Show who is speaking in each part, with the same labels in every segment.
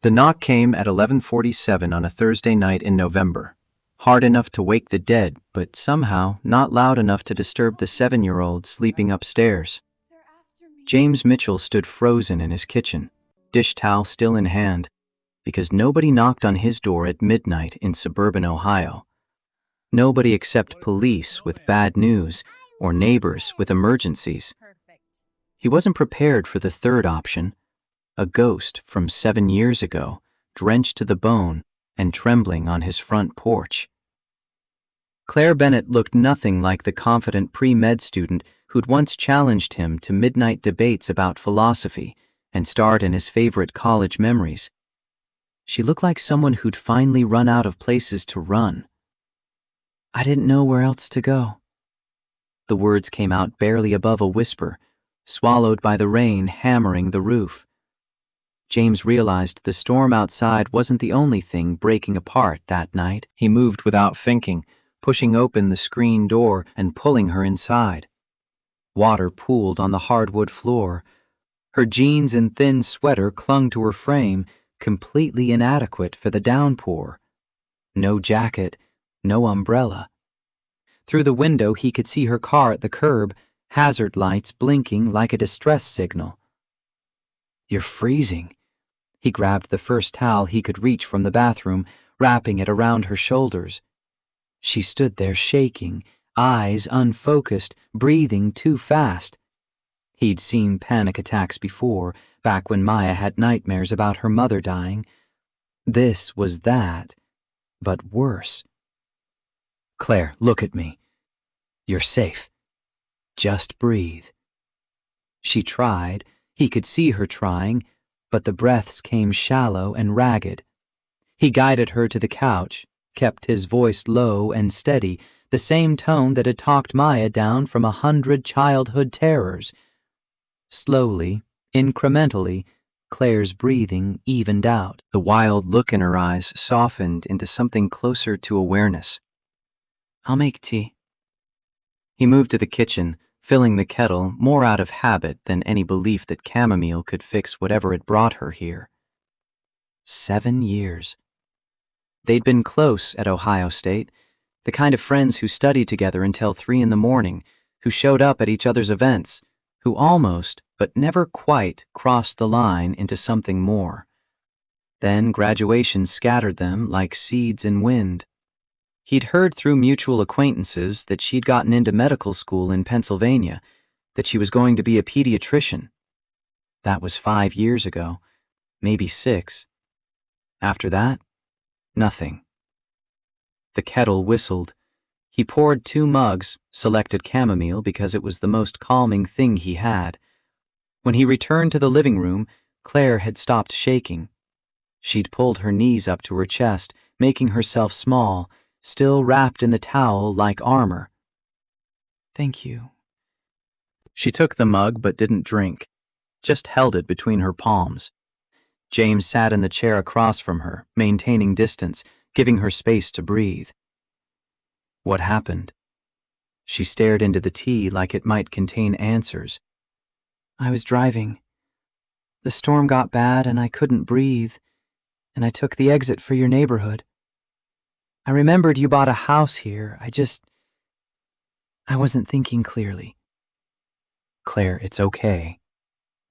Speaker 1: The knock came at 11:47 on a Thursday night in November. Hard enough to wake the dead, but somehow not loud enough to disturb the 7-year-old sleeping upstairs. James Mitchell stood frozen in his kitchen, dish towel still in hand, because nobody knocked on his door at midnight in suburban Ohio. Nobody except police with bad news or neighbors with emergencies. He wasn't prepared for the third option, a ghost from 7 years ago, drenched to the bone and trembling on his front porch. Claire Bennett looked nothing like the confident pre-med student who'd once challenged him to midnight debates about philosophy and starred in his favorite college memories. She looked like someone who'd finally run out of places to run. "I didn't know where else to go." The words came out barely above a whisper, swallowed by the rain hammering the roof. James realized the storm outside wasn't the only thing breaking apart that night. He moved without thinking, pushing open the screen door and pulling her inside. Water pooled on the hardwood floor. Her jeans and thin sweater clung to her frame, completely inadequate for the downpour. No jacket, no umbrella. Through the window he could see her car at the curb, hazard lights blinking like a distress signal. "You're freezing." He grabbed the first towel he could reach from the bathroom, wrapping it around her shoulders. She stood there shaking, eyes unfocused, breathing too fast. He'd seen panic attacks before, back when Maya had nightmares about her mother dying. This was that, but worse. "Claire, look at me. You're safe. Just breathe." She tried. He could see her trying, but the breaths came shallow and ragged. He guided her to the couch, kept his voice low and steady, the same tone that had talked Maya down from 100 childhood terrors. Slowly, incrementally, Claire's breathing evened out. The wild look in her eyes softened into something closer to awareness. "I'll make tea." He moved to the kitchen, filling the kettle more out of habit than any belief that chamomile could fix whatever had brought her here. 7 years. They'd been close at Ohio State, the kind of friends who studied together until 3 a.m, who showed up at each other's events, who almost, but never quite, crossed the line into something more. Then graduation scattered them like seeds in wind. He'd heard through mutual acquaintances that she'd gotten into medical school in Pennsylvania, that she was going to be a pediatrician. That was 5 years ago, maybe 6. After that, nothing. The kettle whistled. He poured 2 mugs, selected chamomile because it was the most calming thing he had. When he returned to the living room, Claire had stopped shaking. She'd pulled her knees up to her chest, making herself small, still wrapped in the towel like armor. "Thank you." She took the mug but didn't drink, just held it between her palms. James sat in the chair across from her, maintaining distance, giving her space to breathe. What happened? She stared into the tea like it might contain answers. "I was driving. The storm got bad and I couldn't breathe, and I took the exit for your neighborhood. I remembered you bought a house here. I wasn't thinking clearly." "Claire, it's okay.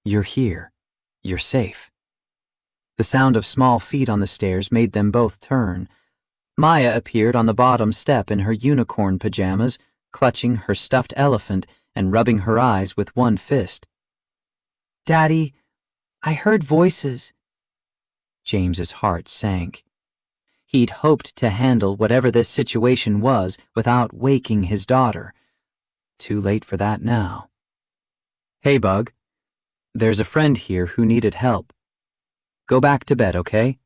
Speaker 1: You're here. You're safe." The sound of small feet on the stairs made them both turn. Maya appeared on the bottom step in her unicorn pajamas, clutching her stuffed elephant and rubbing her eyes with one fist. "Daddy, I heard voices." James's heart sank. He'd hoped to handle whatever this situation was without waking his daughter. Too late for that now. "Hey, Bug. There's a friend here who needed help. Go back to bed, okay?"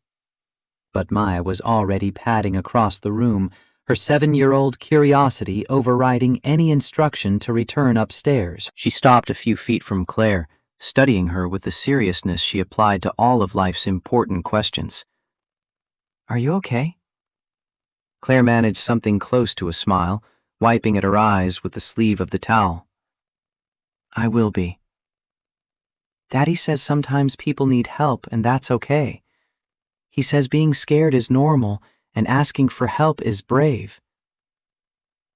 Speaker 1: But Maya was already padding across the room, her 7-year-old curiosity overriding any instruction to return upstairs. She stopped a few feet from Claire, studying her with the seriousness she applied to all of life's important questions. "Are you okay?" Claire managed something close to a smile, wiping at her eyes with the sleeve of the towel. "I will be. Daddy says sometimes people need help and that's okay. He says being scared is normal and asking for help is brave.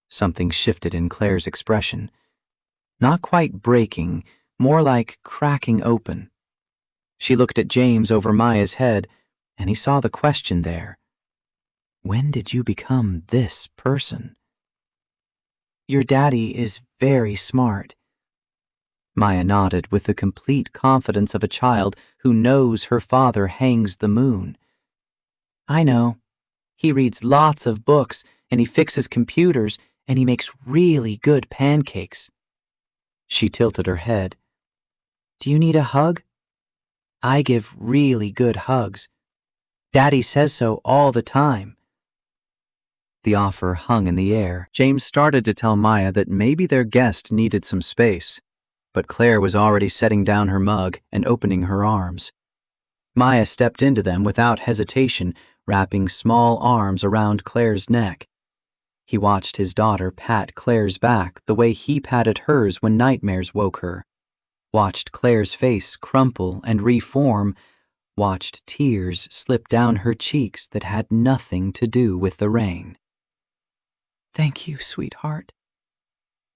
Speaker 1: Something shifted in Claire's expression. Not quite breaking, more like cracking open. She looked at James over Maya's head, and he saw the question there. When did you become this person? Your daddy is very smart. Maya nodded with the complete confidence of a child who knows her father hangs the moon. I know. He reads lots of books, and he fixes computers, and he makes really good pancakes. She tilted her head. Do you need a hug? I give really good hugs. Daddy says so all the time. The offer hung in the air. James started to tell Maya that maybe their guest needed some space, but Claire was already setting down her mug and opening her arms. Maya stepped into them without hesitation, wrapping small arms around Claire's neck. He watched his daughter pat Claire's back the way he patted hers when nightmares woke her, watched Claire's face crumple and reform, watched tears slip down her cheeks that had nothing to do with the rain. Thank you, sweetheart.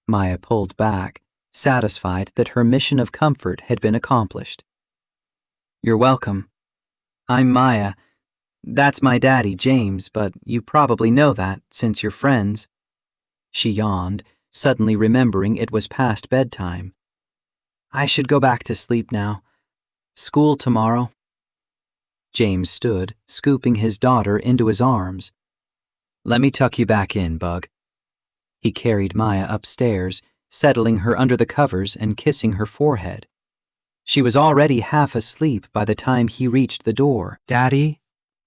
Speaker 1: Maya pulled back, satisfied that her mission of comfort had been accomplished. You're welcome. I'm Maya. That's my daddy, James, but you probably know that since you're friends. She yawned, suddenly remembering it was past bedtime. I should go back to sleep now. School tomorrow. James stood, scooping his daughter into his arms. Let me tuck you back in, Bug. He carried Maya upstairs, settling her under the covers and kissing her forehead. She was already half asleep by the time he reached the door. Daddy?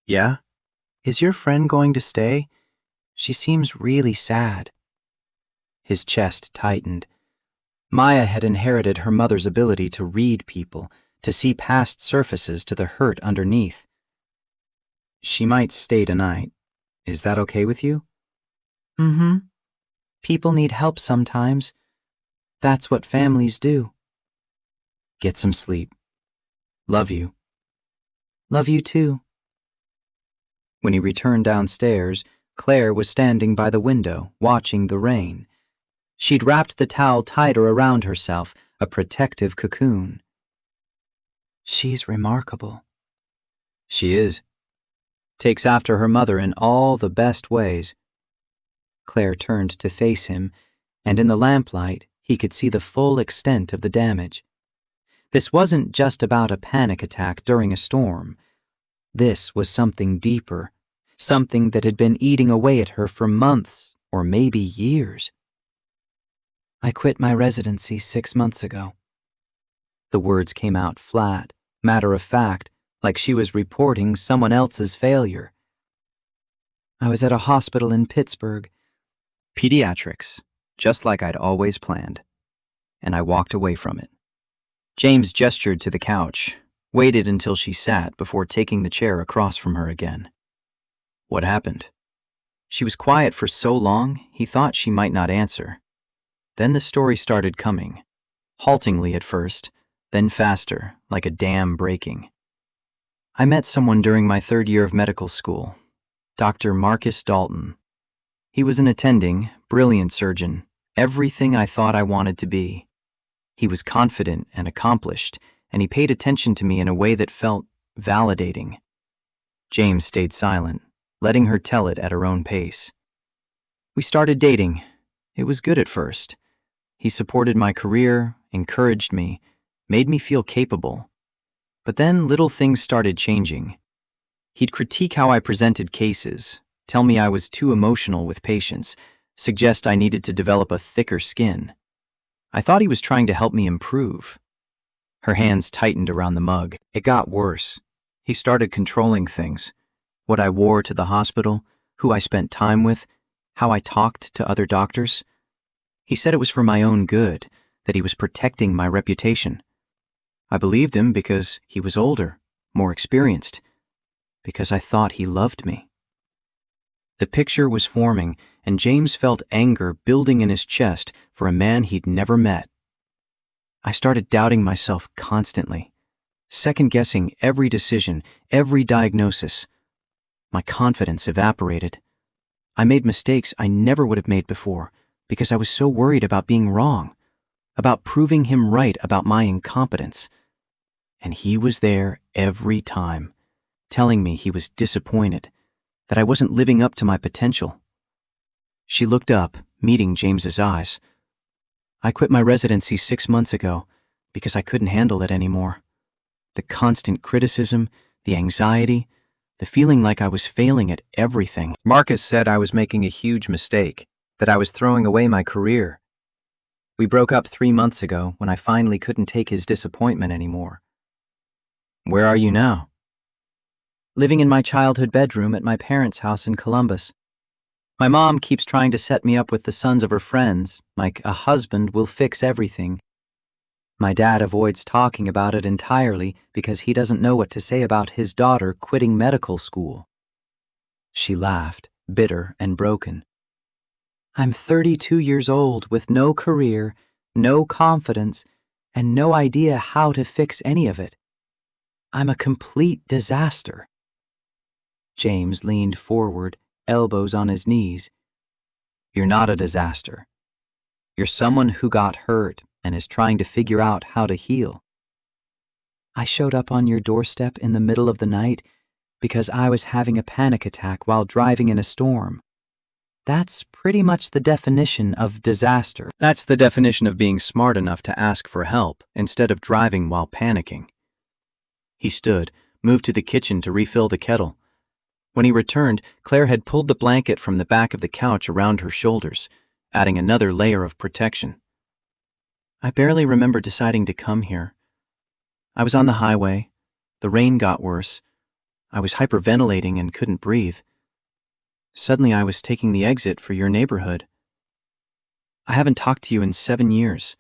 Speaker 1: Yeah? Is your friend going to stay? She seems really sad. His chest tightened. Maya had inherited her mother's ability to read people, to see past surfaces to the hurt underneath. She might stay tonight. Is that okay with you? Mm-hmm. People need help sometimes. That's what families do. Get some sleep. Love you. Love you too. When he returned downstairs, Claire was standing by the window, watching the rain. She'd wrapped the towel tighter around herself, a protective cocoon. She's remarkable. She is. Takes after her mother in all the best ways. Claire turned to face him, and in the lamplight, he could see the full extent of the damage. This wasn't just about a panic attack during a storm. This was something deeper, something that had been eating away at her for months or maybe years. I quit my residency 6 months ago. The words came out flat, matter-of-fact, like she was reporting someone else's failure. I was at a hospital in Pittsburgh. Pediatrics, just like I'd always planned. And I walked away from it. James gestured to the couch, waited until she sat before taking the chair across from her again. What happened? She was quiet for so long, he thought she might not answer. Then the story started coming, haltingly at first, then faster, like a dam breaking. I met someone during my 3rd year of medical school, Dr. Marcus Dalton. He was an attending, brilliant surgeon, everything I thought I wanted to be. He was confident and accomplished, and he paid attention to me in a way that felt validating. James stayed silent, letting her tell it at her own pace. We started dating. It was good at first. He supported my career, encouraged me, made me feel capable. But then little things started changing. He'd critique how I presented cases, tell me I was too emotional with patients, suggest I needed to develop a thicker skin. I thought he was trying to help me improve. Her hands tightened around the mug. It got worse. He started controlling things. What I wore to the hospital, who I spent time with, how I talked to other doctors. He said it was for my own good, that he was protecting my reputation. I believed him because he was older, more experienced, because I thought he loved me. The picture was forming, and James felt anger building in his chest for a man he'd never met. I started doubting myself constantly. second-guessing every decision, every diagnosis. My confidence evaporated. I made mistakes I never would have made before because I was so worried about being wrong, about proving him right about my incompetence. And he was there every time, telling me he was disappointed, that I wasn't living up to my potential. She looked up, meeting James's eyes. I quit my residency 6 months ago because I couldn't handle it anymore. The constant criticism, the anxiety, the feeling like I was failing at everything. Marcus said I was making a huge mistake, that I was throwing away my career. We broke up 3 months ago when I finally couldn't take his disappointment anymore. Where are you now? Living in my childhood bedroom at my parents' house in Columbus. My mom keeps trying to set me up with the sons of her friends, like a husband will fix everything. My dad avoids talking about it entirely because he doesn't know what to say about his daughter quitting medical school. She laughed, bitter and broken. I'm 32 years old with no career, no confidence, and no idea how to fix any of it. I'm a complete disaster. James leaned forward, elbows on his knees. You're not a disaster. You're someone who got hurt and is trying to figure out how to heal. I showed up on your doorstep in the middle of the night because I was having a panic attack while driving in a storm. That's pretty much the definition of disaster. That's the definition of being smart enough to ask for help instead of driving while panicking. He stood, moved to the kitchen to refill the kettle. When he returned, Claire had pulled the blanket from the back of the couch around her shoulders, adding another layer of protection. I barely remember deciding to come here. I was on the highway. The rain got worse. I was hyperventilating and couldn't breathe. Suddenly I was taking the exit for your neighborhood. I haven't talked to you in 7 years,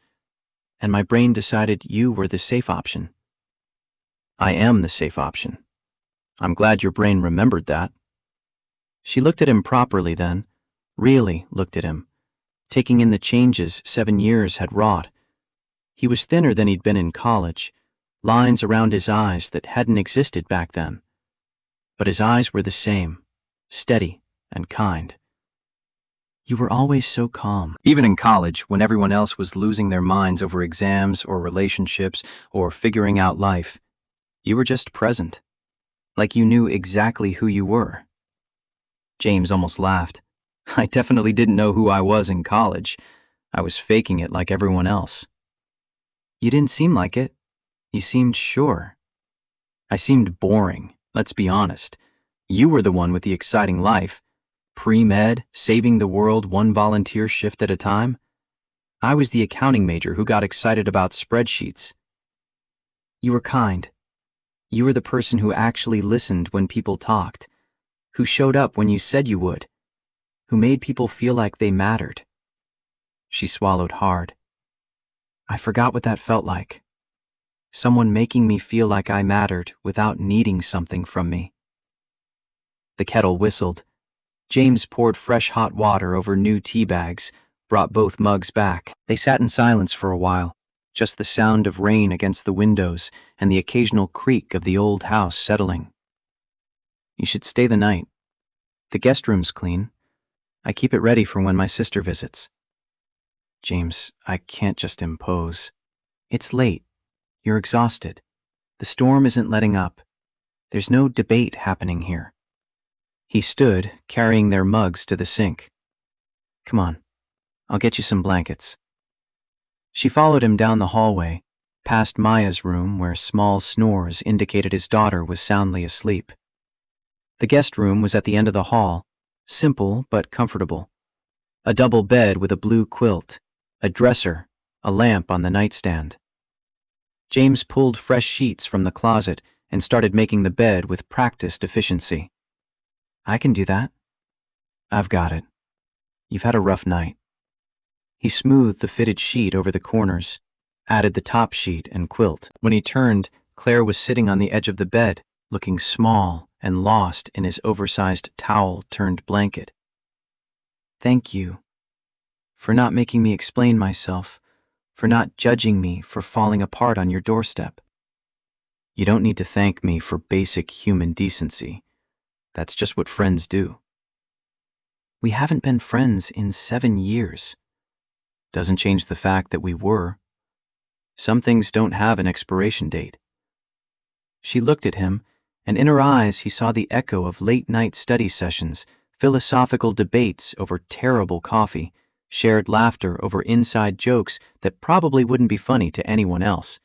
Speaker 1: and my brain decided you were the safe option. I am the safe option. I'm glad your brain remembered that. She looked at him properly then, really looked at him, taking in the changes 7 years had wrought. He was thinner than he'd been in college, lines around his eyes that hadn't existed back then. But his eyes were the same, steady and kind. You were always so calm. Even in college, when everyone else was losing their minds over exams or relationships or figuring out life, you were just present, like you knew exactly who you were. James almost laughed. I definitely didn't know who I was in college. I was faking it like everyone else. You didn't seem like it. You seemed sure. I seemed boring, let's be honest. You were the one with the exciting life. Pre-med, saving the world one volunteer shift at a time. I was the accounting major who got excited about spreadsheets. You were kind. You were the person who actually listened when people talked, who showed up when you said you would, who made people feel like they mattered. She swallowed hard. I forgot what that felt like. Someone making me feel like I mattered without needing something from me. The kettle whistled. James poured fresh hot water over new tea bags, brought both mugs back. They sat in silence for a while, just the sound of rain against the windows and the occasional creak of the old house settling. You should stay the night. The guest room's clean. I keep it ready for when my sister visits. James, I can't just impose. It's late. You're exhausted. The storm isn't letting up. There's no debate happening here. He stood, carrying their mugs to the sink. Come on, I'll get you some blankets. She followed him down the hallway, past Maya's room where small snores indicated his daughter was soundly asleep. The guest room was at the end of the hall, simple but comfortable. A double bed with a blue quilt, a dresser, a lamp on the nightstand. James pulled fresh sheets from the closet and started making the bed with practiced efficiency. I can do that. I've got it. You've had a rough night. He smoothed the fitted sheet over the corners, added the top sheet and quilt. When he turned, Claire was sitting on the edge of the bed, looking small and lost in his oversized towel-turned blanket. Thank you for not making me explain myself, for not judging me for falling apart on your doorstep. You don't need to thank me for basic human decency. That's just what friends do. We haven't been friends in 7 years. Doesn't change the fact that we were. Some things don't have an expiration date. She looked at him, and in her eyes he saw the echo of late-night study sessions, philosophical debates over terrible coffee, shared laughter over inside jokes that probably wouldn't be funny to anyone else.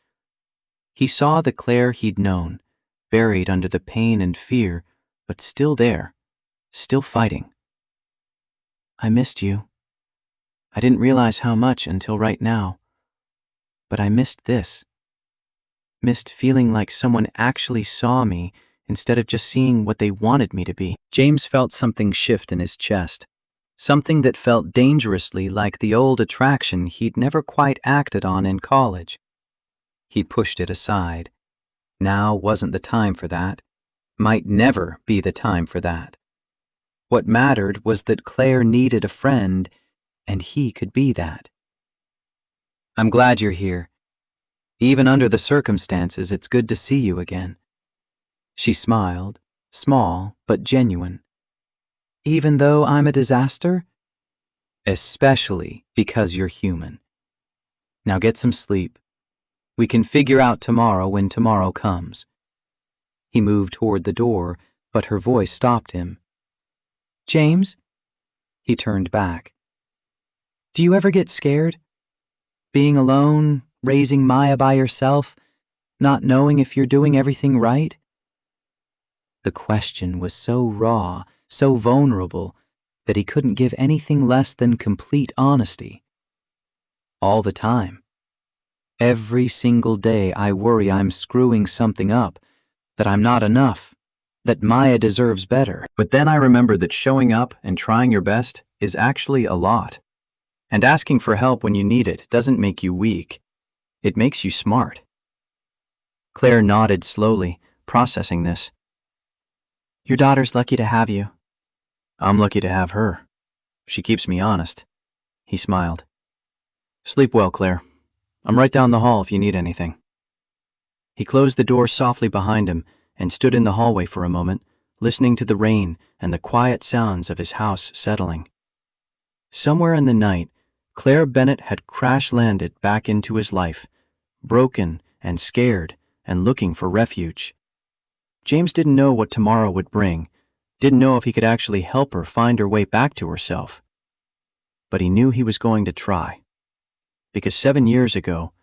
Speaker 1: He saw the Claire he'd known, buried under the pain and fear, but still there, still fighting. I missed you. I didn't realize how much until right now. But I missed this. Missed feeling like someone actually saw me instead of just seeing what they wanted me to be. James felt something shift in his chest. Something that felt dangerously like the old attraction he'd never quite acted on in college. He pushed it aside. Now wasn't the time for that. Might never be the time for that. What mattered was that Claire needed a friend, and he could be that. I'm glad you're here. Even under the circumstances, it's good to see you again. She smiled, small but genuine. Even though I'm a disaster? Especially because you're human. Now get some sleep. We can figure out tomorrow when tomorrow comes. He moved toward the door, but her voice stopped him. James? He turned back. Do you ever get scared? Being alone, raising Maya by yourself, not knowing if you're doing everything right? The question was so raw, so vulnerable, that he couldn't give anything less than complete honesty. All the time. Every single day I worry I'm screwing something up, that I'm not enough, that Maya deserves better. But then I remember that showing up and trying your best is actually a lot. And asking for help when you need it doesn't make you weak. It makes you smart. Claire nodded slowly, processing this. Your daughter's lucky to have you. I'm lucky to have her. She keeps me honest. He smiled. Sleep well, Claire. I'm right down the hall if you need anything. He closed the door softly behind him and stood in the hallway for a moment, listening to the rain and the quiet sounds of his house settling. Somewhere in the night, Claire Bennett had crash-landed back into his life, broken and scared and looking for refuge. James didn't know what tomorrow would bring, didn't know if he could actually help her find her way back to herself. But he knew he was going to try. Because 7 years ago,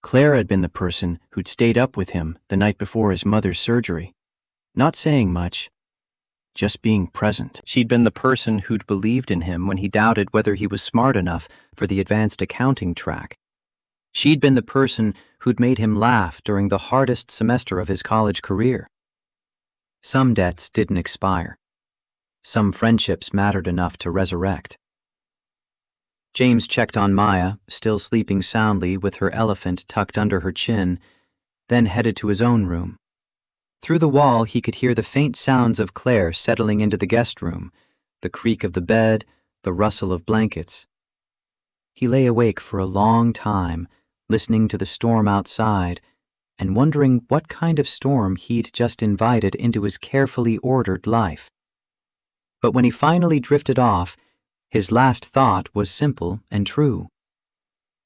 Speaker 1: Claire had been the person who'd stayed up with him the night before his mother's surgery, not saying much, just being present. She'd been the person who'd believed in him when he doubted whether he was smart enough for the advanced accounting track. She'd been the person who'd made him laugh during the hardest semester of his college career. Some debts didn't expire. Some friendships mattered enough to resurrect. James checked on Maya, still sleeping soundly with her elephant tucked under her chin, then headed to his own room. Through the wall, he could hear the faint sounds of Claire settling into the guest room, the creak of the bed, the rustle of blankets. He lay awake for a long time, listening to the storm outside, and wondering what kind of storm he'd just invited into his carefully ordered life. But when he finally drifted off, his last thought was simple and true.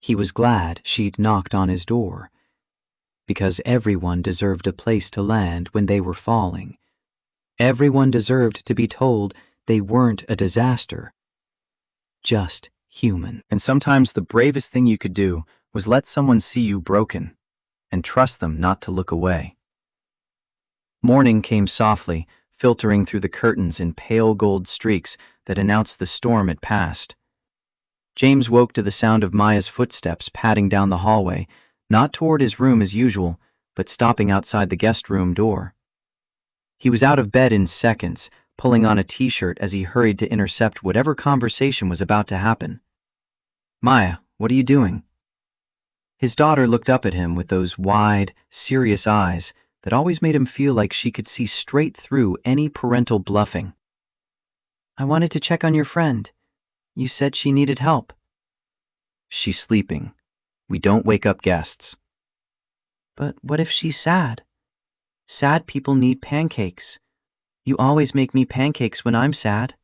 Speaker 1: He was glad she'd knocked on his door, because everyone deserved a place to land when they were falling. Everyone deserved to be told they weren't a disaster, just human. And sometimes the bravest thing you could do was let someone see you broken and trust them not to look away. Morning came softly, filtering through the curtains in pale gold streaks that announced the storm had passed. James woke to the sound of Maya's footsteps padding down the hallway, not toward his room as usual, but stopping outside the guest room door. He was out of bed in seconds, pulling on a t-shirt as he hurried to intercept whatever conversation was about to happen. Maya, what are you doing? His daughter looked up at him with those wide, serious eyes that always made him feel like she could see straight through any parental bluffing. I wanted to check on your friend. You said she needed help. She's sleeping. We don't wake up guests. But what if she's sad? Sad people need pancakes. You always make me pancakes when I'm sad.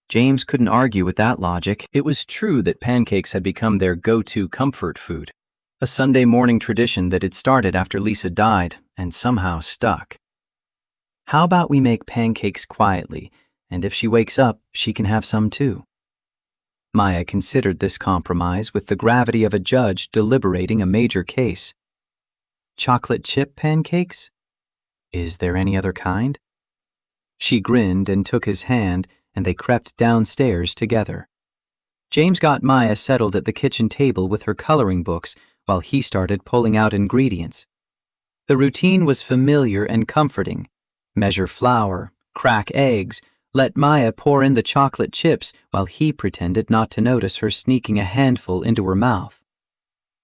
Speaker 1: James couldn't argue with that logic. It was true that pancakes had become their go-to comfort food, a Sunday morning tradition that had started after Lisa died and somehow stuck. How about we make pancakes quietly, and if she wakes up, she can have some too? Maya considered this compromise with the gravity of a judge deliberating a major case. Chocolate chip pancakes? Is there any other kind? She grinned and took his hand, and they crept downstairs together. James got Maya settled at the kitchen table with her coloring books while he started pulling out ingredients. The routine was familiar and comforting. Measure flour, crack eggs, let Maya pour in the chocolate chips while he pretended not to notice her sneaking a handful into her mouth.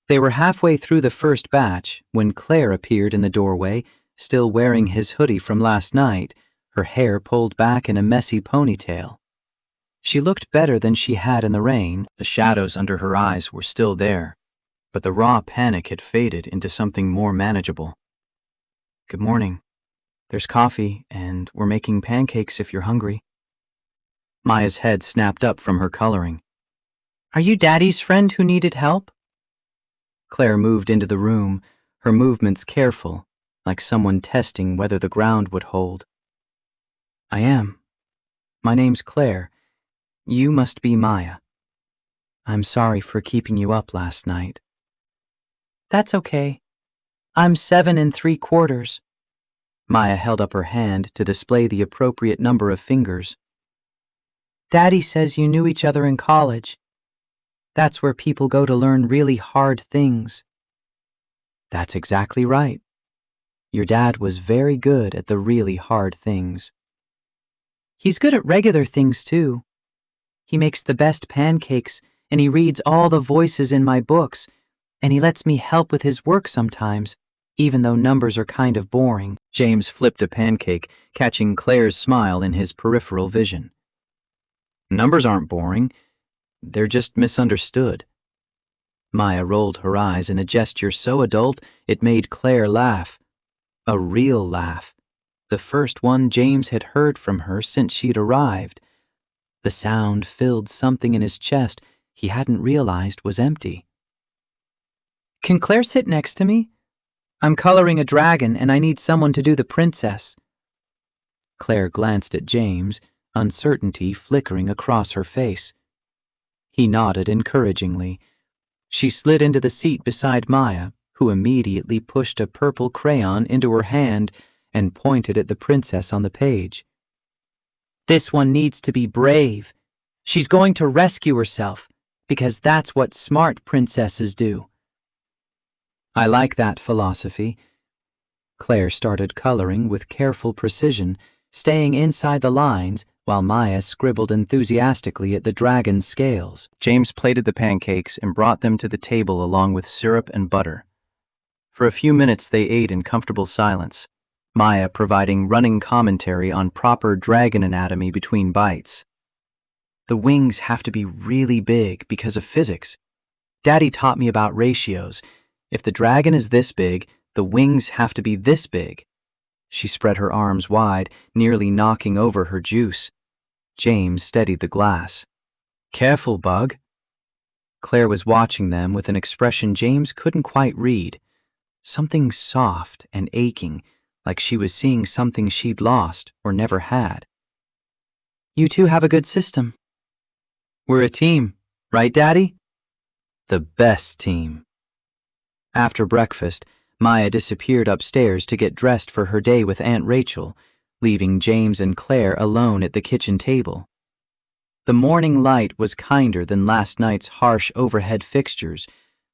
Speaker 1: They were halfway through the first batch when Claire appeared in the doorway, still wearing his hoodie from last night, her hair pulled back in a messy ponytail. She looked better than she had in the rain. The shadows under her eyes were still there, but the raw panic had faded into something more manageable. Good morning. There's coffee, and we're making pancakes if you're hungry. Maya's head snapped up from her coloring. Are you Daddy's friend who needed help? Claire moved into the room, her movements careful, like someone testing whether the ground would hold. I am. My name's Claire. You must be Maya. I'm sorry for keeping you up last night. That's okay. I'm 7 3/4. Maya held up her hand to display the appropriate number of fingers. Daddy says you knew each other in college. That's where people go to learn really hard things. That's exactly right. Your dad was very good at the really hard things. He's good at regular things, too. He makes the best pancakes, and he reads all the voices in my books, and he lets me help with his work sometimes, even though numbers are kind of boring. James flipped a pancake, catching Claire's smile in his peripheral vision. Numbers aren't boring. They're just misunderstood. Maya rolled her eyes in a gesture so adult it made Claire laugh. A real laugh. The first one James had heard from her since she'd arrived. The sound filled something in his chest he hadn't realized was empty. Can Claire sit next to me? I'm coloring a dragon and I need someone to do the princess. Claire glanced at James, uncertainty flickering across her face. He nodded encouragingly. She slid into the seat beside Maya, who immediately pushed a purple crayon into her hand and pointed at the princess on the page. This one needs to be brave. She's going to rescue herself, because that's what smart princesses do. I like that philosophy. Claire started coloring with careful precision, staying inside the lines while Maya scribbled enthusiastically at the dragon's scales. James plated the pancakes and brought them to the table along with syrup and butter. For a few minutes they ate in comfortable silence, Maya providing running commentary on proper dragon anatomy between bites. The wings have to be really big because of physics. Daddy taught me about ratios. If the dragon is this big, the wings have to be this big. She spread her arms wide, nearly knocking over her juice. James steadied the glass. Careful, Bug. Claire was watching them with an expression James couldn't quite read. Something soft and aching, like she was seeing something she'd lost or never had. You two have a good system. We're a team, right, Daddy? The best team. After breakfast, Maya disappeared upstairs to get dressed for her day with Aunt Rachel, leaving James and Claire alone at the kitchen table. The morning light was kinder than last night's harsh overhead fixtures,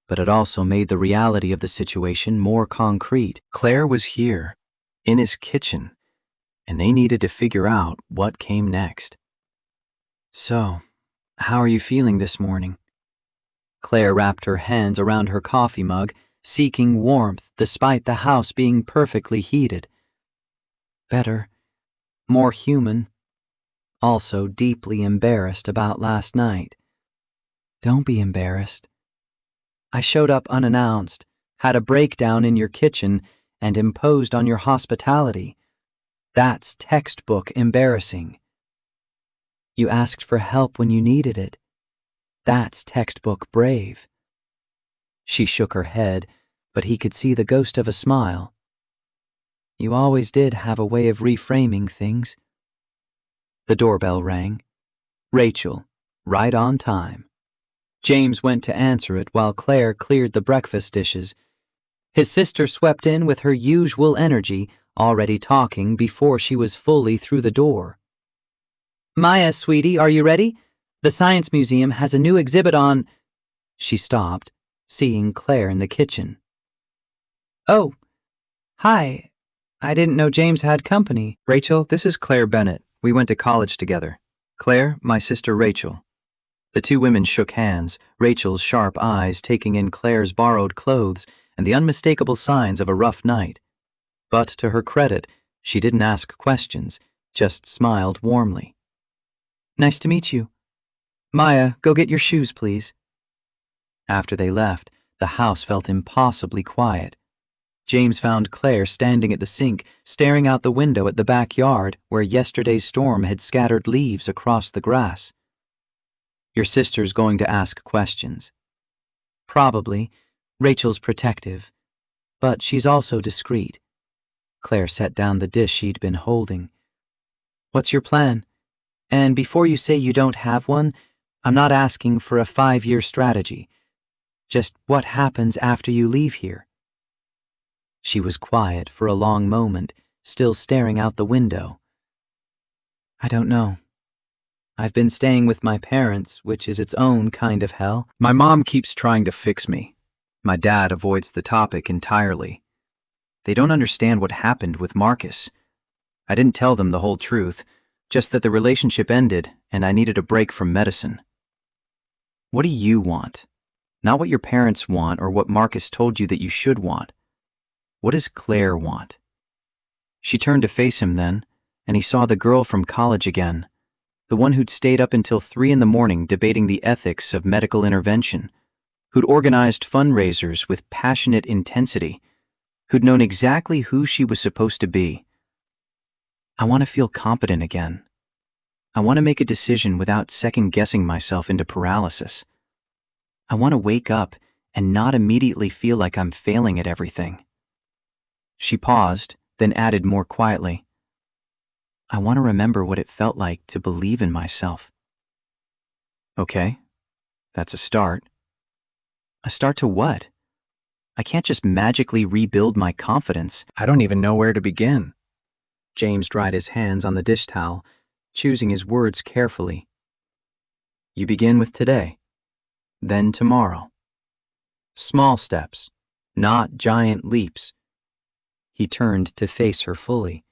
Speaker 1: but it also made the reality of the situation more concrete. Claire was here, in his kitchen, and they needed to figure out what came next. So, how are you feeling this morning? Claire wrapped her hands around her coffee mug, seeking warmth despite the house being perfectly heated. Better, more human, also deeply embarrassed about last night. Don't be embarrassed. I showed up unannounced, had a breakdown in your kitchen, and imposed on your hospitality. That's textbook embarrassing. You asked for help when you needed it. That's textbook brave. She shook her head, but he could see the ghost of a smile. You always did have a way of reframing things. The doorbell rang. Rachel, right on time. James went to answer it while Claire cleared the breakfast dishes. His sister swept in with her usual energy, already talking before she was fully through the door. Maya, sweetie, are you ready? The Science Museum has a new exhibit on... She stopped, seeing Claire in the kitchen. Oh, hi. I didn't know James had company.
Speaker 2: Rachel, this is Claire Bennett. We went to college together. Claire, my sister Rachel. The two women shook hands, Rachel's sharp eyes taking in Claire's borrowed clothes and the unmistakable signs of a rough night. But to her credit, she didn't ask questions, just smiled warmly. Nice to meet you. Maya, go get your shoes, please. After they left, the house felt impossibly quiet. James found Claire standing at the sink, staring out the window at the backyard where yesterday's storm had scattered leaves across the grass. Your sister's going to ask questions. Probably. Rachel's protective. But she's also discreet. Claire set down the dish she'd been holding. What's your plan? And before you say you don't have one, I'm not asking for a 5-year strategy. Just what happens after you leave here? She was quiet for a long moment, still staring out the window. I don't know. I've been staying with my parents, which is its own kind of hell.
Speaker 1: My mom keeps trying to fix me. My dad avoids the topic entirely. They don't understand what happened with Marcus. I didn't tell them the whole truth, just that the relationship ended and I needed a break from medicine. What do you want? Not what your parents want or what Marcus told you that you should want. What does Claire want? She turned to face him then, and he saw the girl from college again, the one who'd stayed up until 3 a.m. debating the ethics of medical intervention, who'd organized fundraisers with passionate intensity, who'd known exactly who she was supposed to be. I want to feel competent again. I want to make a decision without second-guessing myself into paralysis. I want to wake up and not immediately feel like I'm failing at everything. She paused, then added more quietly, I want to remember what it felt like to believe in myself. Okay, that's a start. A start to what? I can't just magically rebuild my confidence.
Speaker 2: I don't even know where to begin.
Speaker 1: James dried his hands on the dish towel, choosing his words carefully. You begin with today, then tomorrow. Small steps, not giant leaps. He turned to face her fully.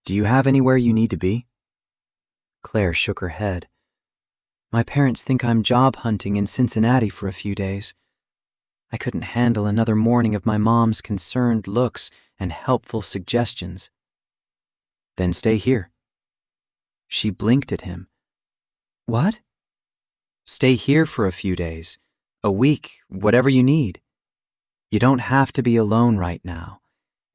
Speaker 1: Do you have anywhere you need to be? Claire shook her head. My parents think I'm job hunting in Cincinnati for a few days. I couldn't handle another morning of my mom's concerned looks and helpful suggestions. Then stay here. She blinked at him. What? Stay here for a few days, a week, whatever you need. You don't have to be alone right now.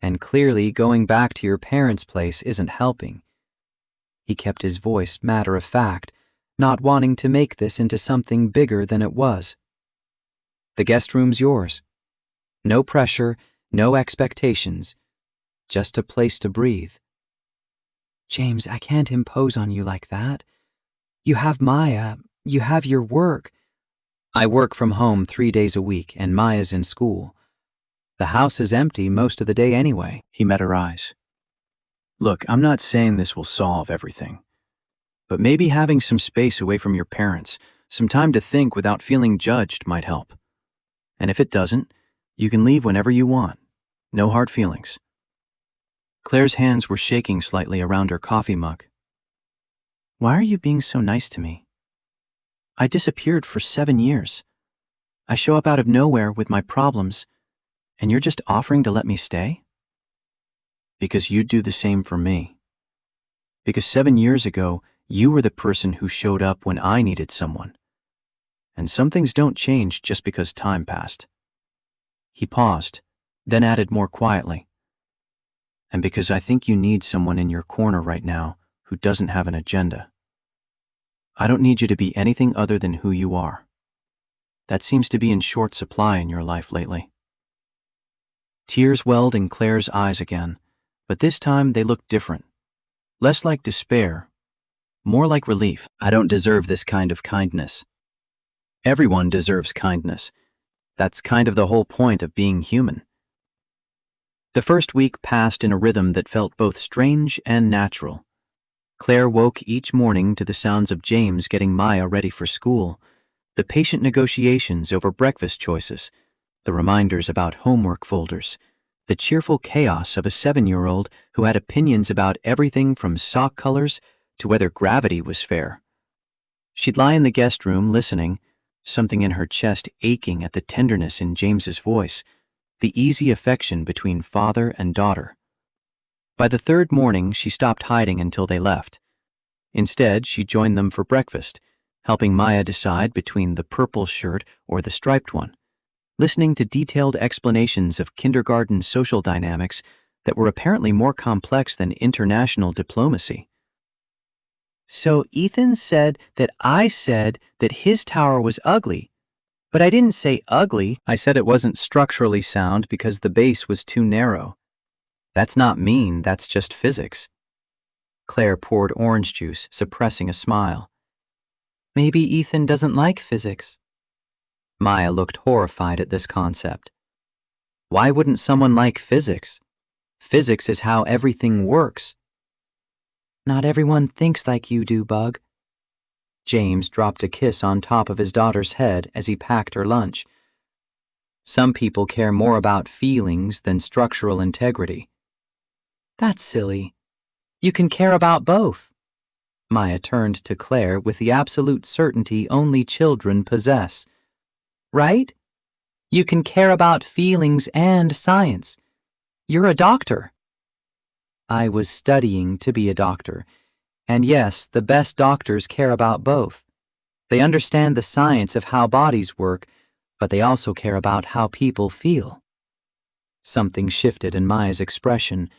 Speaker 1: And clearly going back to your parents' place isn't helping. He kept his voice matter of fact, not wanting to make this into something bigger than it was. The guest room's yours. No pressure, no expectations, just a place to breathe. James, I can't impose on you like that. You have Maya, you have your work. I work from home 3 days a week and Maya's in school. The house is empty most of the day anyway.
Speaker 2: He met her eyes.
Speaker 1: Look, I'm not saying this will solve everything, but maybe having some space away from your parents, some time to think without feeling judged might help. And if it doesn't, you can leave whenever you want. No hard feelings. Claire's hands were shaking slightly around her coffee mug. Why are you being so nice to me? I disappeared for 7 years. I show up out of nowhere with my problems, and you're just offering to let me stay? Because you'd do the same for me. Because 7 years ago, you were the person who showed up when I needed someone. And some things don't change just because time passed. He paused, then added more quietly, "And because I think you need someone in your corner right now who doesn't have an agenda. I don't need you to be anything other than who you are. That seems to be in short supply in your life lately." Tears welled in Claire's eyes again, but this time they looked different. Less like despair, more like relief.
Speaker 2: I don't deserve this kind of kindness. Everyone deserves kindness. That's kind of the whole point of being human. The first week passed in a rhythm that felt both strange and natural. Claire woke each morning to the sounds of James getting Maya ready for school, the patient negotiations over breakfast choices, the reminders about homework folders, the cheerful chaos of a 7-year-old who had opinions about everything from sock colors to whether gravity was fair. She'd lie in the guest room listening, something in her chest aching at the tenderness in James's voice, the easy affection between father and daughter. By the third morning, she stopped hiding until they left. Instead, she joined them for breakfast, helping Maya decide between the purple shirt or the striped one, listening to detailed explanations of kindergarten social dynamics that were apparently more complex than international diplomacy. "So Ethan said that I said that his tower was ugly, but I didn't say ugly. I said it wasn't structurally sound because the base was too narrow. That's not mean, that's just physics." Claire poured orange juice, suppressing a smile. "Maybe Ethan doesn't like physics." Maya looked horrified at this concept. Why wouldn't someone like physics? Physics is how everything works. "Not everyone thinks like you do, Bug." James dropped a kiss on top of his daughter's head as he packed her lunch. "Some people care more about feelings than structural integrity." "That's silly. You can care about both." Maya turned to Claire with the absolute certainty only children possess. "Right? You can care about feelings and science. You're a doctor." "I was studying to be a doctor. And yes, the best doctors care about both. They understand the science of how bodies work, but they also care about how people feel." Something shifted in Maya's expression,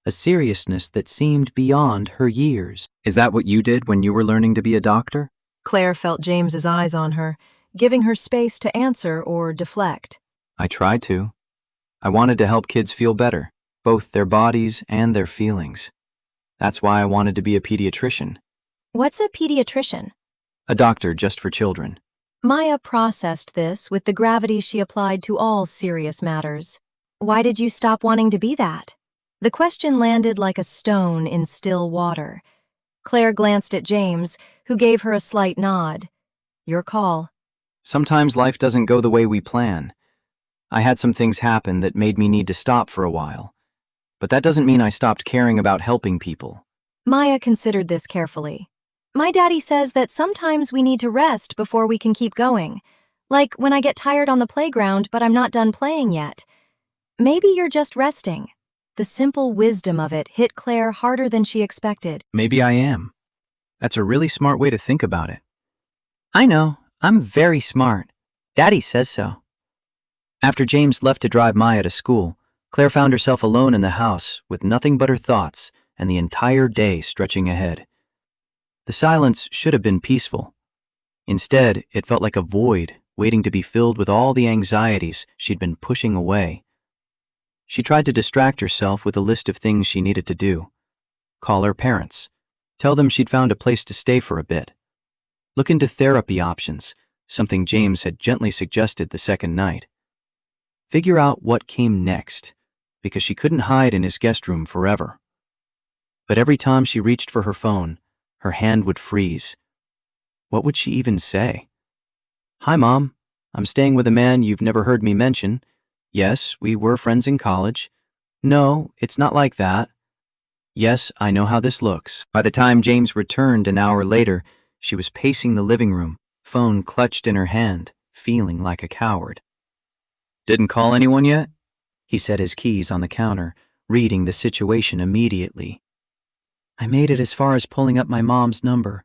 Speaker 2: a seriousness that seemed beyond her years. "Is that what you did when you were learning to be a doctor?"
Speaker 3: Claire felt James's eyes on her, giving her space to answer or deflect.
Speaker 1: "I tried to. I wanted to help kids feel better, both their bodies and their feelings. That's why I wanted to be a pediatrician."
Speaker 3: What's a pediatrician?
Speaker 1: "A doctor just for children."
Speaker 3: Maya processed this with the gravity she applied to all serious matters. Why did you stop wanting to be that? The question landed like a stone in still water. Claire glanced at James, who gave her a slight nod. Your call.
Speaker 1: Sometimes life doesn't go the way we plan. I had some things happen that made me need to stop for a while. But that doesn't mean I stopped caring about helping people.
Speaker 3: Maya considered this carefully. My daddy says that sometimes we need to rest before we can keep going. Like when I get tired on the playground, but I'm not done playing yet. Maybe you're just resting. The simple wisdom of it hit Claire harder than she expected.
Speaker 1: Maybe I am. That's a really smart way to think about it. I know, I'm very smart. Daddy says so. After James left to drive Maya to school, Claire found herself alone in the house with nothing but her thoughts and the entire day stretching ahead. The silence should have been peaceful. Instead, it felt like a void waiting to be filled with all the anxieties she'd been pushing away. She tried to distract herself with a list of things she needed to do. Call her parents. Tell them she'd found a place to stay for a bit. Look into therapy options, something James had gently suggested the second night. Figure out what came next, because she couldn't hide in his guest room forever. But every time she reached for her phone, her hand would freeze. What would she even say? "Hi, Mom. I'm staying with a man you've never heard me mention. Yes, we were friends in college. No, it's not like that. Yes, I know how this looks." By the time James returned an hour later, she was pacing the living room, phone clutched in her hand, feeling like a coward. "Didn't call anyone yet?" He set his keys on the counter, reading the situation immediately. "I made it as far as pulling up my mom's number."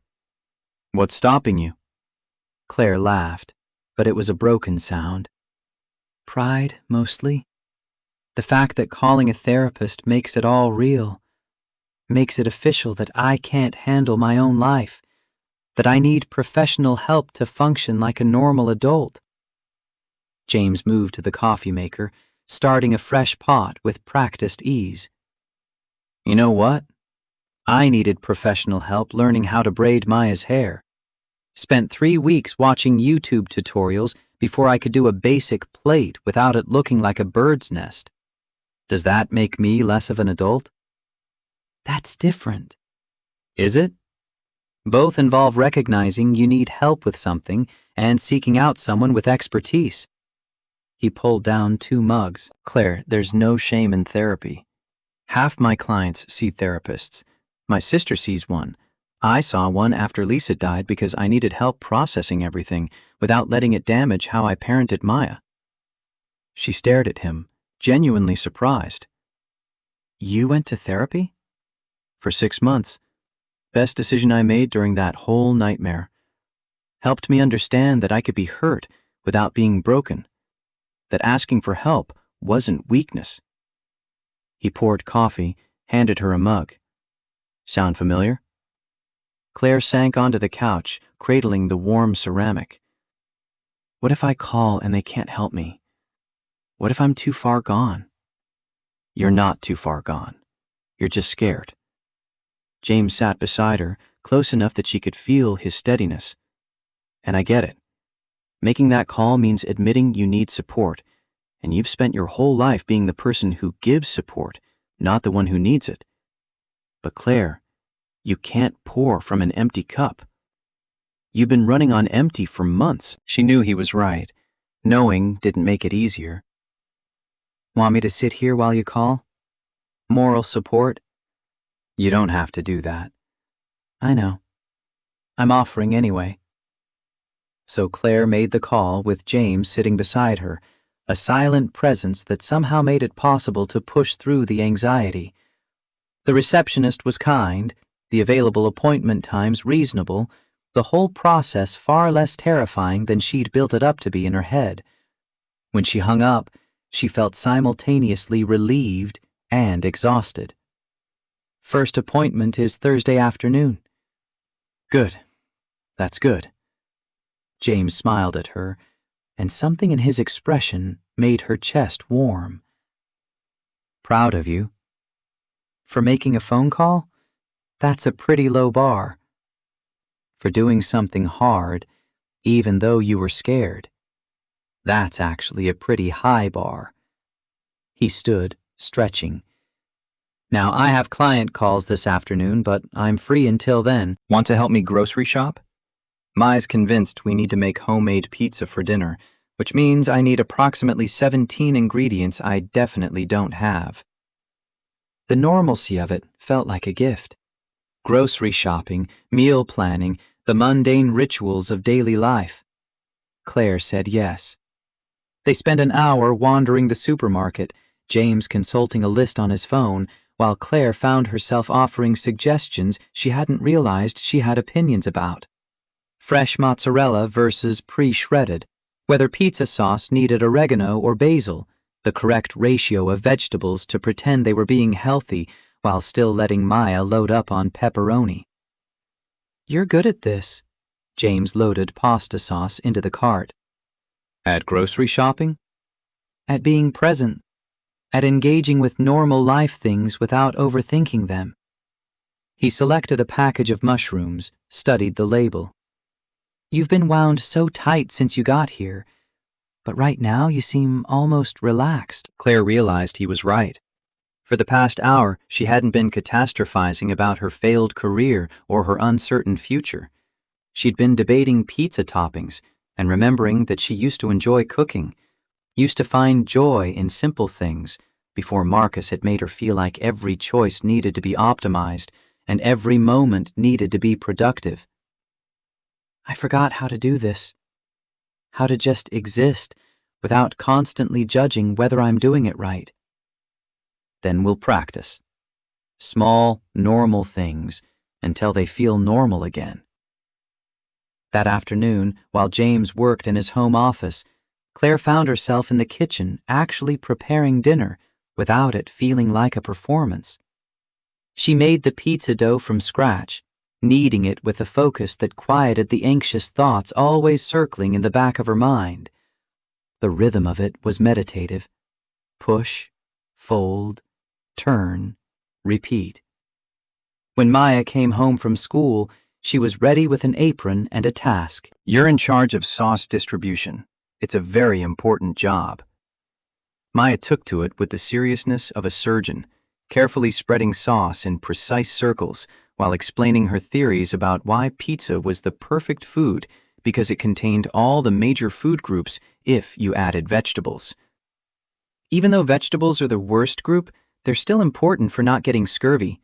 Speaker 1: "What's stopping you?" Claire laughed, but it was a broken sound. "Pride, mostly."
Speaker 2: The fact that calling a therapist makes it all real, makes it official that I can't handle my own life, that I need professional help to function like a normal adult. James moved to the coffee maker, starting a fresh pot with practiced ease. You know what? I needed professional help learning how to braid Maya's hair. Spent 3 weeks watching YouTube tutorials before I could do a basic plait without it looking like a bird's nest. Does that make me less of an adult? That's different. Is it? Both involve recognizing you need help with something and seeking out someone with expertise. He pulled down 2 mugs. Claire, there's no shame in therapy. Half my clients see therapists. My sister sees one. I saw one after Lisa died because I needed help processing everything without letting it damage how I parented Maya. She stared at him, genuinely surprised. You went to therapy? For 6 months. Best decision I made during that whole nightmare. Helped me understand that I could be hurt without being broken. That asking for help wasn't weakness. He poured coffee, handed her a mug. Sound familiar? Claire sank onto the couch, cradling the warm ceramic. What if I call and they can't help me? What if I'm too far gone? You're not too far gone. You're just scared. James sat beside her, close enough that she could feel his steadiness. And I get it. Making that call means admitting you need support, and you've spent your whole life being the person who gives support, not the one who needs it. But Claire, you can't pour from an empty cup. You've been running on empty for months. She knew he was right. Knowing didn't make it easier. Want me to sit here while you call? Moral support? You don't have to do that. I know. I'm offering anyway. So Claire made the call with James sitting beside her, a silent presence that somehow made it possible to push through the anxiety. The receptionist was kind, the available appointment times reasonable, the whole process far less terrifying than she'd built it up to be in her head. When she hung up, she felt simultaneously relieved and exhausted. First appointment is Thursday afternoon. Good. That's good. James smiled at her, and something in his expression made her chest warm. Proud of you. For making a phone call? That's a pretty low bar. For doing something hard, even though you were scared. That's actually a pretty high bar. He stood, stretching. Now, I have client calls this afternoon, but I'm free until then. Want to help me grocery shop? Maya's convinced we need to make homemade pizza for dinner, which means I need approximately 17 ingredients I definitely don't have. The normalcy of it felt like a gift. Grocery shopping, meal planning, the mundane rituals of daily life. Claire said yes. They spent an hour wandering the supermarket, James consulting a list on his phone, while Claire found herself offering suggestions she hadn't realized she had opinions about. Fresh mozzarella versus pre-shredded, whether pizza sauce needed oregano or basil, the correct ratio of vegetables to pretend they were being healthy while still letting Maya load up on pepperoni. You're good at this. James loaded pasta sauce into the cart. At grocery shopping? At being present. At engaging with normal life things without overthinking them. He selected a package of mushrooms, studied the label. You've been wound so tight since you got here, but right now you seem almost relaxed. Claire realized he was right. For the past hour, she hadn't been catastrophizing about her failed career or her uncertain future. She'd been debating pizza toppings and remembering that she used to enjoy cooking, used to find joy in simple things before Marcus had made her feel like every choice needed to be optimized and every moment needed to be productive. I forgot how to do this. How to just exist without constantly judging whether I'm doing it right. Then we'll practice. Small, normal things until they feel normal again. That afternoon, while James worked in his home office, Claire found herself in the kitchen actually preparing dinner, without it feeling like a performance. She made the pizza dough from scratch, kneading it with a focus that quieted the anxious thoughts always circling in the back of her mind. The rhythm of it was meditative. Push, fold, turn, repeat. When Maya came home from school, she was ready with an apron and a task.
Speaker 1: You're in charge of sauce distribution. It's a very important job. Maya took to it with the seriousness of a surgeon, carefully spreading sauce in precise circles while explaining her theories about why pizza was the perfect food because it contained all the major food groups if you added vegetables. Even though vegetables are the worst group, they're still important for not getting scurvy.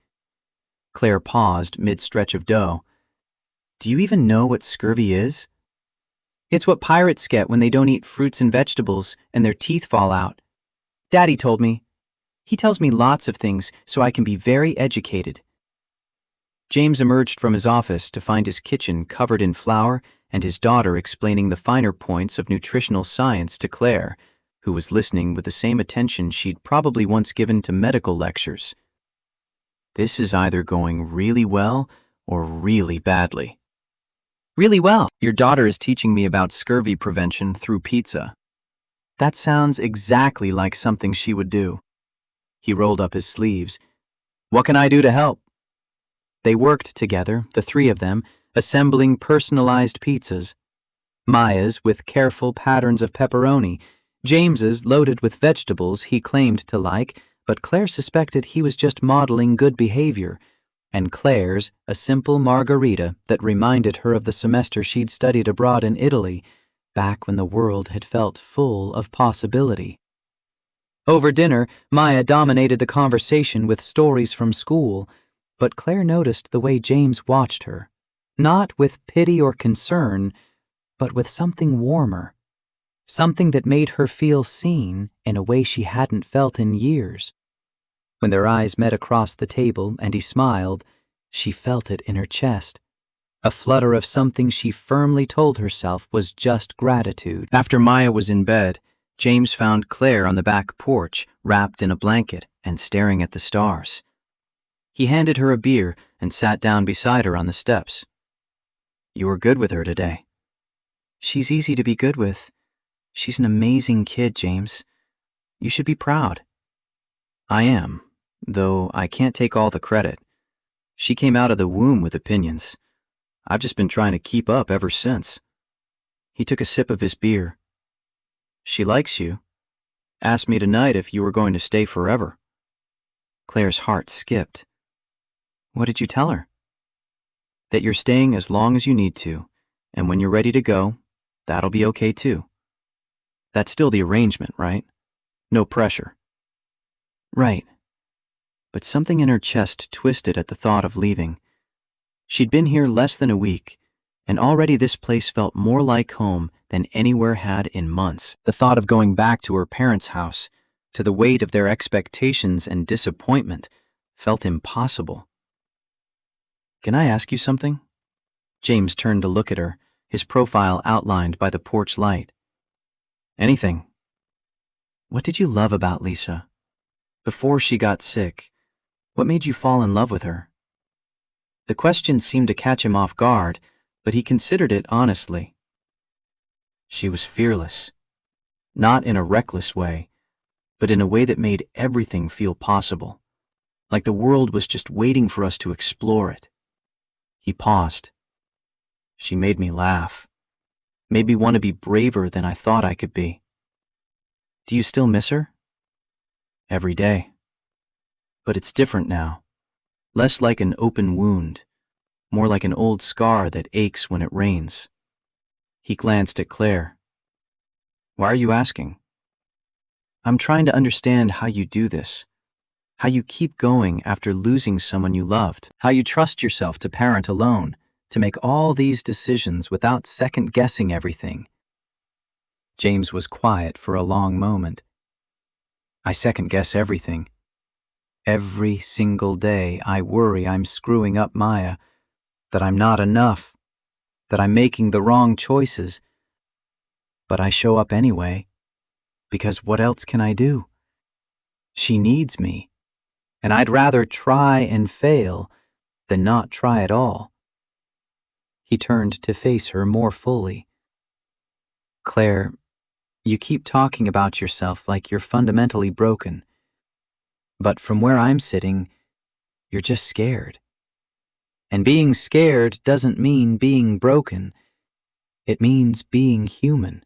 Speaker 1: Claire paused mid-stretch of dough. Do you even know what scurvy is? It's what pirates get when they don't eat fruits and vegetables and their teeth fall out. Daddy told me. He tells me lots of things so I can be very educated. James emerged from his office to find his kitchen covered in flour and his daughter explaining the finer points of nutritional science to Claire, who was listening with the same attention she'd probably once given to medical lectures. This is either going really well or really badly. Really well. Your daughter is teaching me about scurvy prevention through pizza. That sounds exactly like something she would do. He rolled up his sleeves. What can I do to help? They worked together, the three of them, assembling personalized pizzas. Maya's with careful patterns of pepperoni, James's loaded with vegetables he claimed to like, but Claire suspected he was just modeling good behavior, and Claire's a simple margarita that reminded her of the semester she'd studied abroad in Italy, back when the world had felt full of possibility. Over dinner, Maya dominated the conversation with stories from school, but Claire noticed the way James watched her, not with pity or concern, but with something warmer, something that made her feel seen in a way she hadn't felt in years. When their eyes met across the table and he smiled, she felt it in her chest, a flutter of something she firmly told herself was just gratitude. After Maya was in bed, James found Claire on the back porch, wrapped in a blanket and staring at the stars. He handed her a beer and sat down beside her on the steps. You were good with her today. She's easy to be good with. She's an amazing kid, James. You should be proud. I am, though I can't take all the credit. She came out of the womb with opinions. I've just been trying to keep up ever since. He took a sip of his beer. She likes you. Asked me tonight if you were going to stay forever. Claire's heart skipped. What did you tell her? That you're staying as long as you need to, and when you're ready to go, that'll be okay too. That's still the arrangement, right? No pressure. Right. But something in her chest twisted at the thought of leaving. She'd been here less than a week, and already this place felt more like home than anywhere had in months. The thought of going back to her parents' house, to the weight of their expectations and disappointment, felt impossible. Can I ask you something? James turned to look at her, his profile outlined by the porch light. Anything. What did you love about Lisa? Before she got sick, what made you fall in love with her? The question seemed to catch him off guard, but he considered it honestly. She was fearless. Not in a reckless way, but in a way that made everything feel possible, like the world was just waiting for us to explore it. He paused. She made me laugh, made me want to be braver than I thought I could be. Do you still miss her? Every day. But it's different now, less like an open wound, more like an old scar that aches when it rains. He glanced at Claire. Why are you asking? I'm trying to understand how you do this. How you keep going after losing someone you loved. How you trust yourself to parent alone, to make all these decisions without second-guessing everything. James was quiet for a long moment. I second-guess everything. Every single day I worry I'm screwing up Maya, that I'm not enough, that I'm making the wrong choices. But I show up anyway, because what else can I do?
Speaker 2: She needs me, and I'd rather try and fail than not try at all. He turned to face her more fully. Claire, you keep talking about yourself like you're fundamentally broken. But from where I'm sitting, you're just scared. And being scared doesn't mean being broken. It means being human.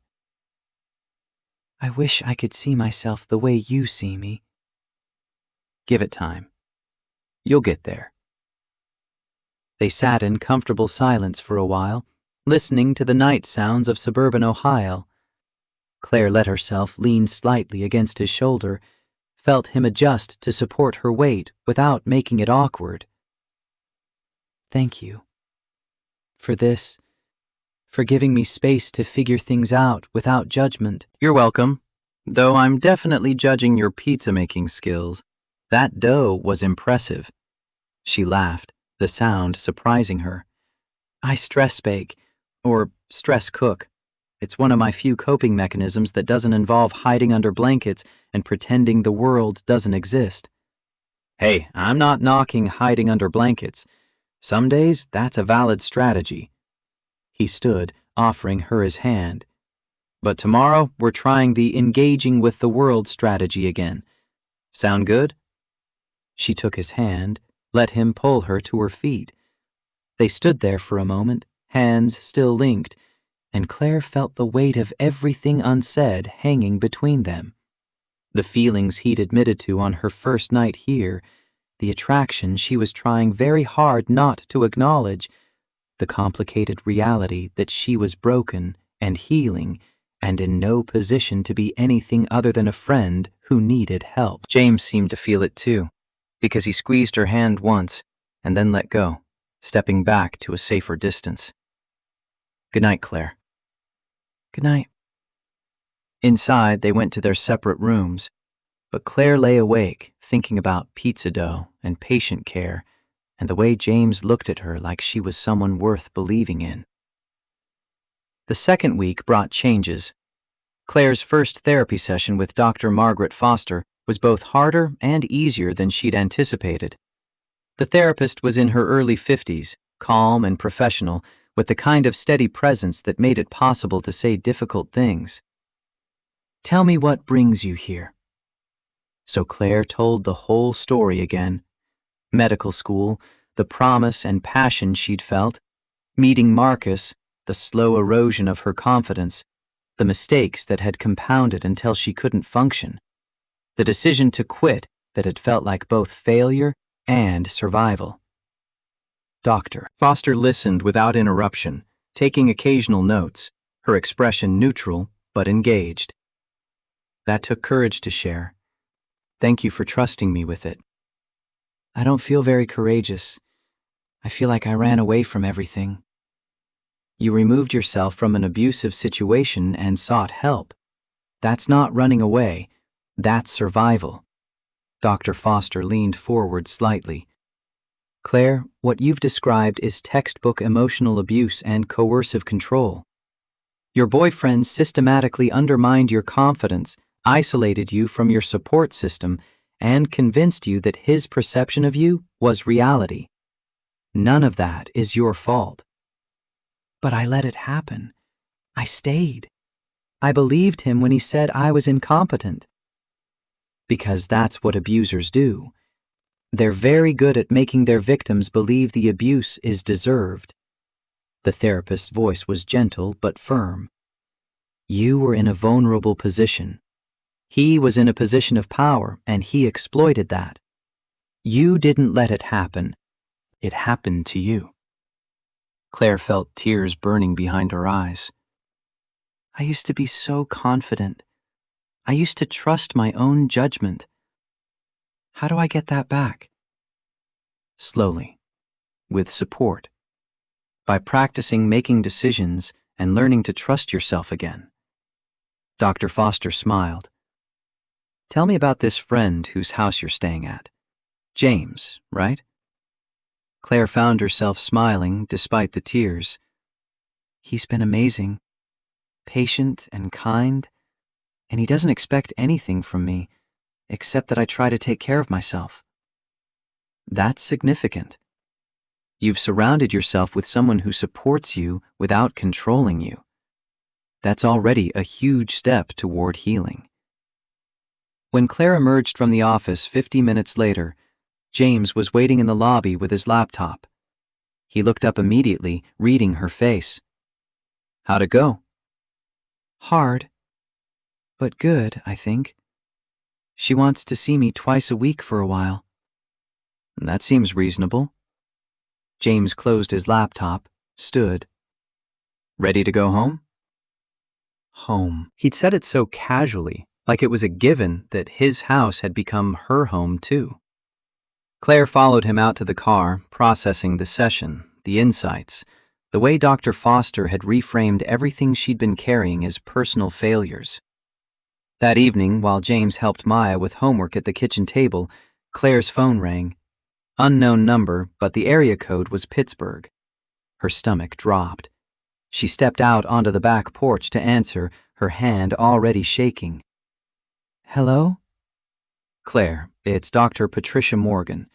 Speaker 2: I wish I could see myself the way you see me. Give it time. You'll get there. They sat in comfortable silence for a while, listening to the night sounds of suburban Ohio. Claire let herself lean slightly against his shoulder, felt him adjust to support her weight without making it awkward. Thank you. For this, for giving me space to figure things out without judgment. You're welcome, though I'm definitely judging your pizza-making skills. That dough was impressive. She laughed, the sound surprising her. I stress bake, or stress cook. It's one of my few coping mechanisms that doesn't involve hiding under blankets and pretending the world doesn't exist. Hey, I'm not knocking hiding under blankets. Some days, that's a valid strategy. He stood, offering her his hand. But tomorrow, we're trying the engaging with the world strategy again. Sound good? She took his hand, let him pull her to her feet. They stood there for a moment, hands still linked, and Claire felt the weight of everything unsaid hanging between them. The feelings he'd admitted to on her first night here, the attraction she was trying very hard not to acknowledge, the complicated reality that she was broken and healing and in no position to be anything other than a friend who needed help. James seemed to feel it too, because he squeezed her hand once and then let go, stepping back to a safer distance. Good night, Claire. Good night. Inside, they went to their separate rooms, but Claire lay awake, thinking about pizza dough and patient care and the way James looked at her like she was someone worth believing in. The second week brought changes. Claire's first therapy session with Dr. Margaret Foster was both harder and easier than she'd anticipated. The therapist was in her early 50s, calm and professional, with the kind of steady presence that made it possible to say difficult things. Tell me what brings you here. So Claire told the whole story again. Medical school, the promise and passion she'd felt, meeting Marcus, the slow erosion of her confidence, the mistakes that had compounded until she couldn't function, the decision to quit that had felt like both failure and survival. Dr. Foster listened without interruption, taking occasional notes, her expression neutral but engaged. That took courage to share. Thank you for trusting me with it. I don't feel very courageous. I feel like I ran away from everything. You removed yourself from an abusive situation and sought help. That's not running away. That's survival. Dr. Foster leaned forward slightly. Claire, what you've described is textbook emotional abuse and coercive control. Your boyfriend systematically undermined your confidence, isolated you from your support system, and convinced you that his perception of you was reality. None of that is your fault. But I let it happen. I stayed. I believed him when he said I was incompetent. Because that's what abusers do. They're very good at making their victims believe the abuse is deserved. The therapist's voice was gentle but firm. You were in a vulnerable position. He was in a position of power, and he exploited that. You didn't let it happen. It happened to you. Claire felt tears burning behind her eyes. I used to be so confident. I used to trust my own judgment. How do I get that back? Slowly, with support, by practicing making decisions and learning to trust yourself again. Dr. Foster smiled. Tell me about this friend whose house you're staying at. James, right? Claire found herself smiling despite the tears. He's been amazing, patient and kind, and he doesn't expect anything from me. except that I try to take care of myself.
Speaker 1: That's significant. You've surrounded yourself with someone who supports you without controlling you. That's already a huge step toward healing. When Claire emerged from the office 50 minutes later, James was waiting in the lobby with his laptop. He looked up immediately, reading her face. How'd it go?
Speaker 2: Hard, but good, I think. She wants to see me twice a week for a while.
Speaker 1: That seems reasonable. James closed his laptop, stood. Ready to go home?
Speaker 2: Home. He'd said it so casually, like it was a given that his house had become her home too. Claire followed him out to the car, processing the session, the insights, the way Dr. Foster had reframed everything she'd been carrying as personal failures. That evening, while James helped Maya with homework at the kitchen table, Claire's phone rang. Unknown number, but the area code was Pittsburgh. Her stomach dropped. She stepped out onto the back porch to answer, her hand already shaking. Hello? Claire, it's Dr. Patricia Morgan.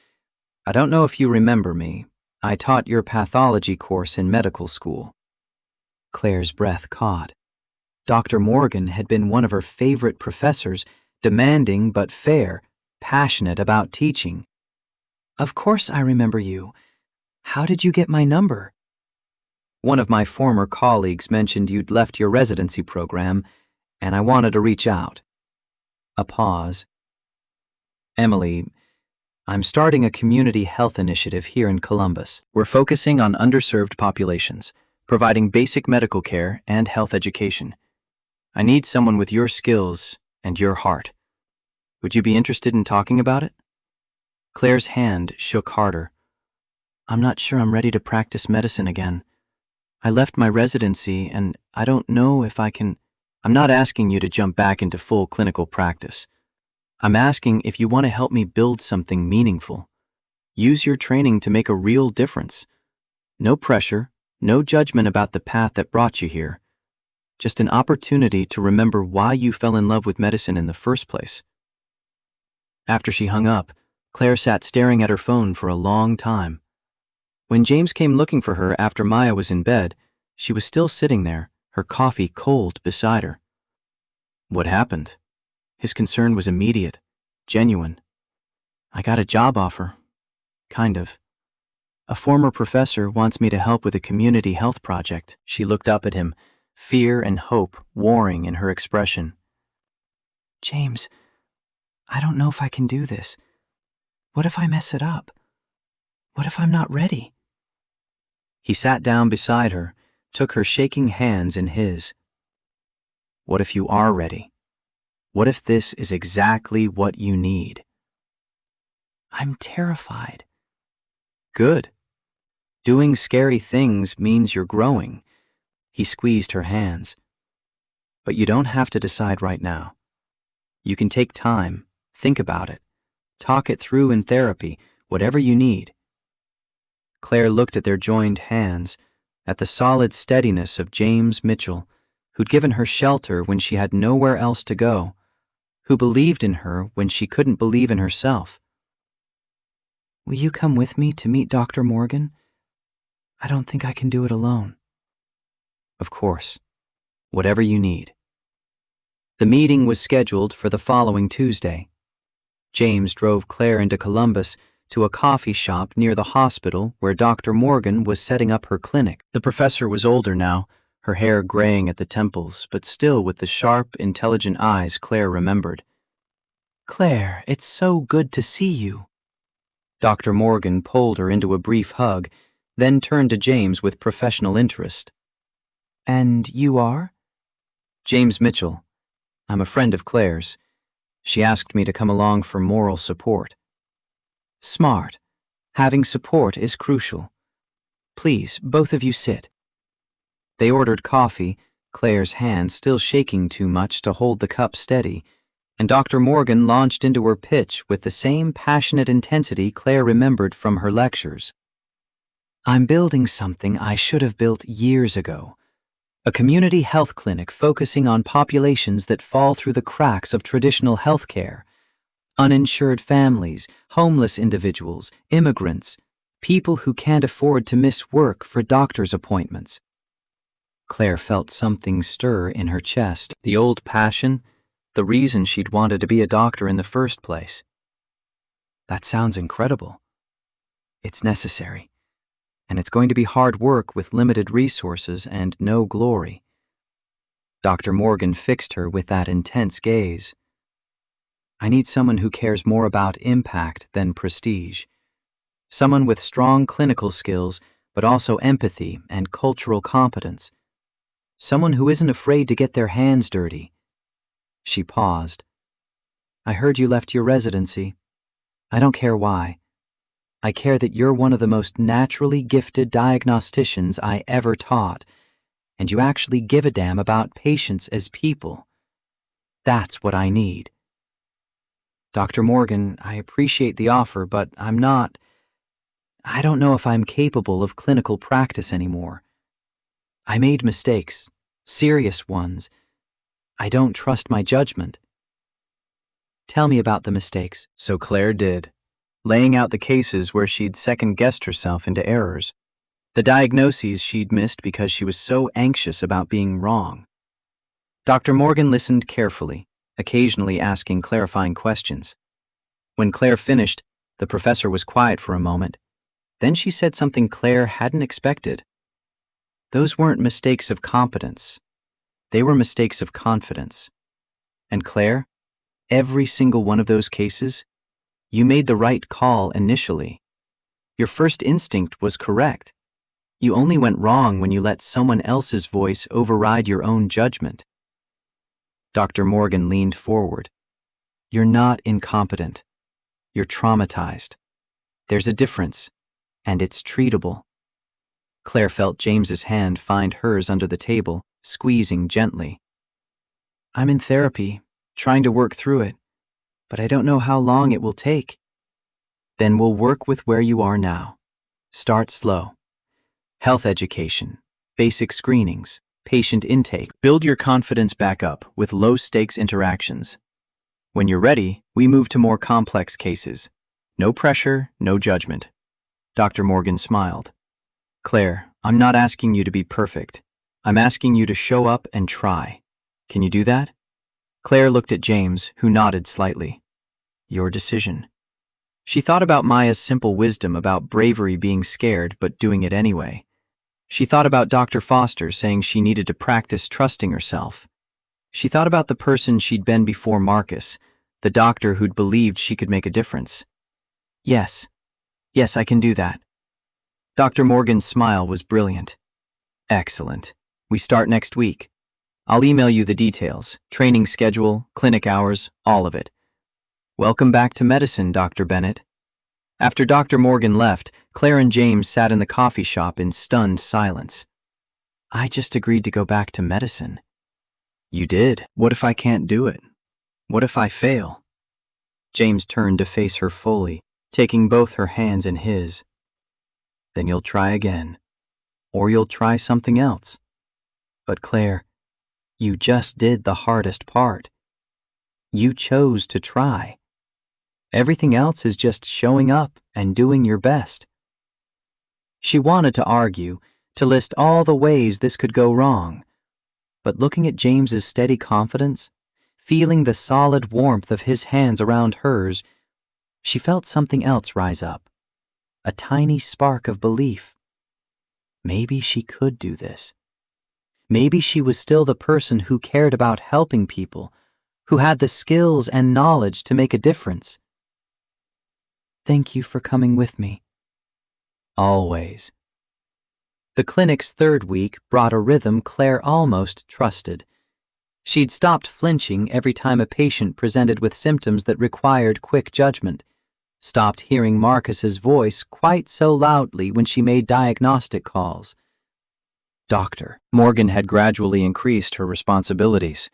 Speaker 2: I don't know if you remember me. I taught your pathology course in medical school. Claire's breath caught. Dr. Morgan had been one of her favorite professors, demanding but fair, passionate about teaching. Of course I remember you. How did you get my number? One of my former colleagues mentioned you'd left your residency program, and I wanted to reach out. A pause. Emily, I'm starting a community health initiative here in Columbus. We're focusing on underserved populations, providing basic medical care and health education. I need someone with your skills and your heart. Would you be interested in talking about it? Claire's hand shook harder. I'm not sure I'm ready to practice medicine again. I left my residency and I don't know if I can. I'm not asking you to jump back into full clinical practice. I'm asking if you want to help me build something meaningful. Use your training to make a real difference. No pressure, no judgment about the path that brought you here. Just an opportunity to remember why you fell in love with medicine in the first place. After she hung up, Claire sat staring at her phone for a long time. When James came looking for her after Maya was in bed, she was still sitting there, her coffee cold beside her. What happened? His concern was immediate, genuine. I got a job offer. Kind of. A former professor wants me to help with a community health project. She looked up at him, fear and hope warring in her expression. James, I don't know if I can do this. What if I mess it up? What if I'm not ready? He sat down beside her, took her shaking hands in his. What if you are ready? What if this is exactly what you need? I'm terrified. Good. Doing scary things means you're growing. He squeezed her hands. But you don't have to decide right now. You can take time, think about it, talk it through in therapy, whatever you need. Claire looked at their joined hands, at the solid steadiness of James Mitchell, who'd given her shelter when she had nowhere else to go, who believed in her when she couldn't believe in herself. Will you come with me to meet Dr. Morgan? I don't think I can do it alone. Of course. Whatever you need. The meeting was scheduled for the following Tuesday. James drove Claire into Columbus to a coffee shop near the hospital where Dr. Morgan was setting up her clinic. The professor was older now, her hair graying at the temples, but still with the sharp, intelligent eyes Claire remembered. Claire, it's so good to see you. Dr. Morgan pulled her into a brief hug, then turned to James with professional interest. And you are? James Mitchell. I'm a friend of Claire's. She asked me to come along for moral support. Smart. Having support is crucial. Please, both of you sit. They ordered coffee, Claire's hand still shaking too much to hold the cup steady, and Dr. Morgan launched into her pitch with the same passionate intensity Claire remembered from her lectures. I'm building something I should have built years ago. A community health clinic focusing on populations that fall through the cracks of traditional health care. Uninsured families, homeless individuals, immigrants, people who can't afford to miss work for doctor's appointments. Claire felt something stir in her chest.
Speaker 1: The old passion, the reason she'd wanted to be a doctor in the first place. That sounds incredible. It's necessary. And it's going to be hard work with limited resources and no glory. Dr. Morgan fixed her with that intense gaze. I need someone who cares more about impact than prestige. Someone with strong clinical skills, but also empathy and cultural competence. Someone who isn't afraid to get their hands dirty. She paused. I heard you left your residency. I don't care why. I care that you're one of the most naturally gifted diagnosticians I ever taught, and you actually give a damn about patients as people. That's what I need. Dr. Morgan, I appreciate the offer, but I don't know if I'm capable of clinical practice anymore. I made mistakes, serious ones. I don't trust my judgment. Tell me about the mistakes.
Speaker 2: So Claire did, laying out the cases where she'd second-guessed herself into errors, the diagnoses she'd missed because she was so anxious about being wrong. Dr. Morgan listened carefully, occasionally asking clarifying questions. When Claire finished, the professor was quiet for a moment. Then she said something Claire hadn't expected. Those weren't mistakes of competence. They were mistakes of confidence. And Claire, every single one of those cases, you made the right call initially. Your first instinct was correct. You only went wrong when you let someone else's voice override your own judgment. Dr. Morgan leaned forward. You're not incompetent. You're traumatized. There's a difference, and it's treatable. Claire felt James's hand find hers under the table, squeezing gently. I'm in therapy, trying to work through it, but I don't know how long it will take. Then we'll work with where you are now. Start slow. Health education, basic screenings, patient intake. Build your confidence back up with low-stakes interactions. When you're ready, we move to more complex cases. No pressure, no judgment. Dr. Morgan smiled. Claire, I'm not asking you to be perfect. I'm asking you to show up and try. Can you do that? Claire looked at James, who nodded slightly. Your decision. She thought about Maya's simple wisdom about bravery being scared but doing it anyway. She thought about Dr. Foster saying she needed to practice trusting herself. She thought about the person she'd been before Marcus, the doctor who'd believed she could make a difference. Yes, I can do that. Dr. Morgan's smile was brilliant. Excellent. We start next week. I'll email you the details, training schedule, clinic hours, all of it. Welcome back to medicine, Dr. Bennett. After Dr. Morgan left, Claire and James sat in the coffee shop in stunned silence. I just agreed to go back to medicine. You did. What if I can't do it? What if I fail? James turned to face her fully, taking both her hands in his. Then you'll try again. Or you'll try something else. But Claire, you just did the hardest part. You chose to try. Everything else is just showing up and doing your best. She wanted to argue, to list all the ways this could go wrong. But looking at James's steady confidence, feeling the solid warmth of his hands around hers, she felt something else rise up. A tiny spark of belief. Maybe she could do this. Maybe she was still the person who cared about helping people, who had the skills and knowledge to make a difference. Thank you for coming with me. Always. The clinic's third week brought a rhythm Claire almost trusted. She'd stopped flinching every time a patient presented with symptoms that required quick judgment, stopped hearing Marcus's voice quite so loudly when she made diagnostic calls. Dr. Morgan had gradually increased her responsibilities.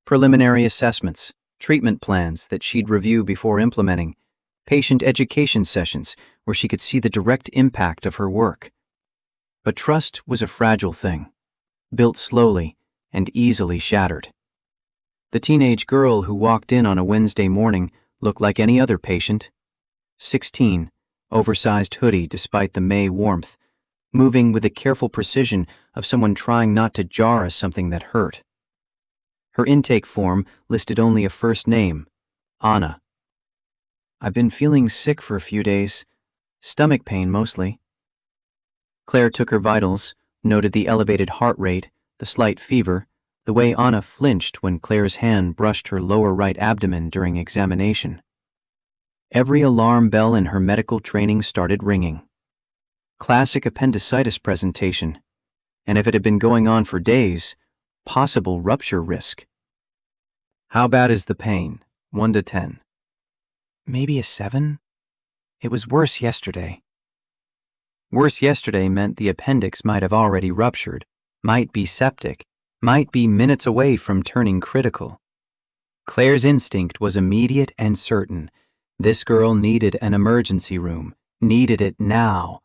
Speaker 2: Preliminary assessments, treatment plans that she'd review before implementing, patient education sessions where she could see the direct impact of her work. But trust was a fragile thing, built slowly and easily shattered. The teenage girl who walked in on a Wednesday morning
Speaker 1: Looked like any other patient. 16, oversized hoodie despite the May warmth, moving with the careful precision of someone trying not to jar something that hurt. Her intake form listed only a first name, Anna. I've been feeling sick for a few days. Stomach pain mostly. Claire took her vitals, noted the elevated heart rate, the slight fever, the way Anna flinched when Claire's hand brushed her lower right abdomen during examination. Every alarm bell in her medical training started ringing. Classic appendicitis presentation, and if it had been going on for days, possible rupture risk. How bad is the pain? 1 to 10. Maybe a 7? It was worse yesterday. Worse yesterday meant the appendix might have already ruptured, might be septic, might be minutes away from turning critical. Claire's instinct was immediate and certain. This girl needed an emergency room, needed it now,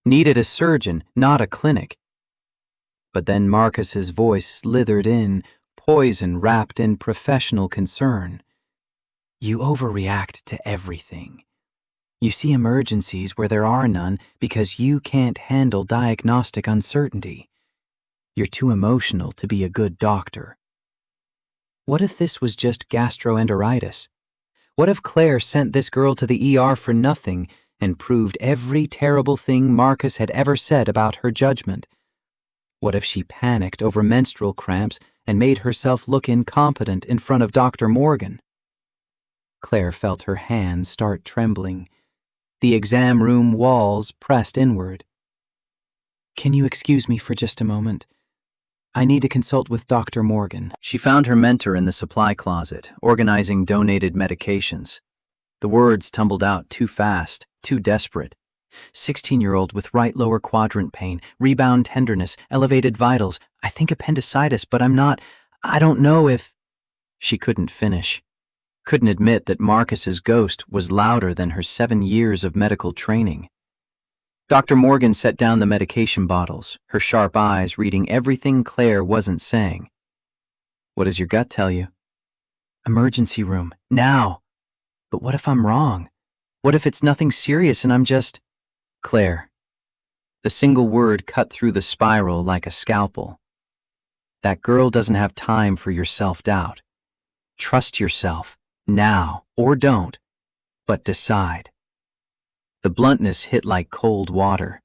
Speaker 1: needed a surgeon, not a clinic. But then Marcus's voice slithered in, poison wrapped in professional concern. You overreact to everything. You see emergencies where there are none because you can't handle diagnostic uncertainty. You're too emotional to be a good doctor. What if this was just gastroenteritis? What if Claire sent this girl to the ER for nothing and proved every terrible thing Marcus had ever said about her judgment? What if she panicked over menstrual cramps and made herself look incompetent in front of Dr. Morgan? Claire felt her hands start trembling. The exam room walls pressed inward. Can you excuse me for just a moment? I need to consult with Dr. Morgan. She found her mentor in the supply closet, organizing donated medications. The words tumbled out too fast, too desperate. 16-year-old with right lower quadrant pain, rebound tenderness, elevated vitals. I think appendicitis, but I don't know if... She couldn't finish. Couldn't admit that Marcus's ghost was louder than her 7 years of medical training. Dr. Morgan set down the medication bottles, her sharp eyes reading everything Claire wasn't saying. What does your gut tell you? Emergency room, now. But what if I'm wrong? What if it's nothing serious and I'm just... Claire. The single word cut through the spiral like a scalpel. That girl doesn't have time for your self-doubt. Trust yourself, now, or don't, but decide. The bluntness hit like cold water.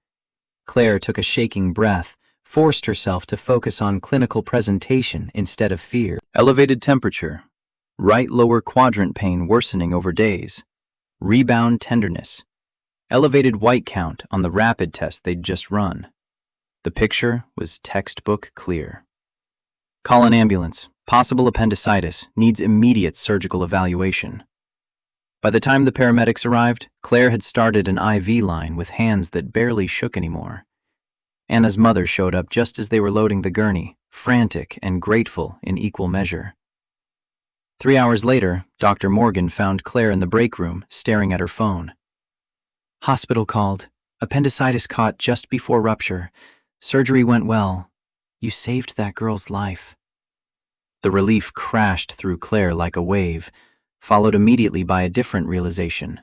Speaker 1: Claire took a shaking breath, forced herself to focus on clinical presentation instead of fear. Elevated temperature, right lower quadrant pain worsening over days, rebound tenderness, elevated white count on the rapid test they'd just run. The picture was textbook clear. Call an ambulance. Possible appendicitis, needs immediate surgical evaluation. By the time the paramedics arrived, Claire had started an IV line with hands that barely shook anymore. Anna's mother showed up just as they were loading the gurney, frantic and grateful in equal measure. 3 hours later, Dr. Morgan found Claire in the break room, staring at her phone. Hospital called. Appendicitis caught just before rupture. Surgery went well. You saved that girl's life. The relief crashed through Claire like a wave, followed immediately by a different realization.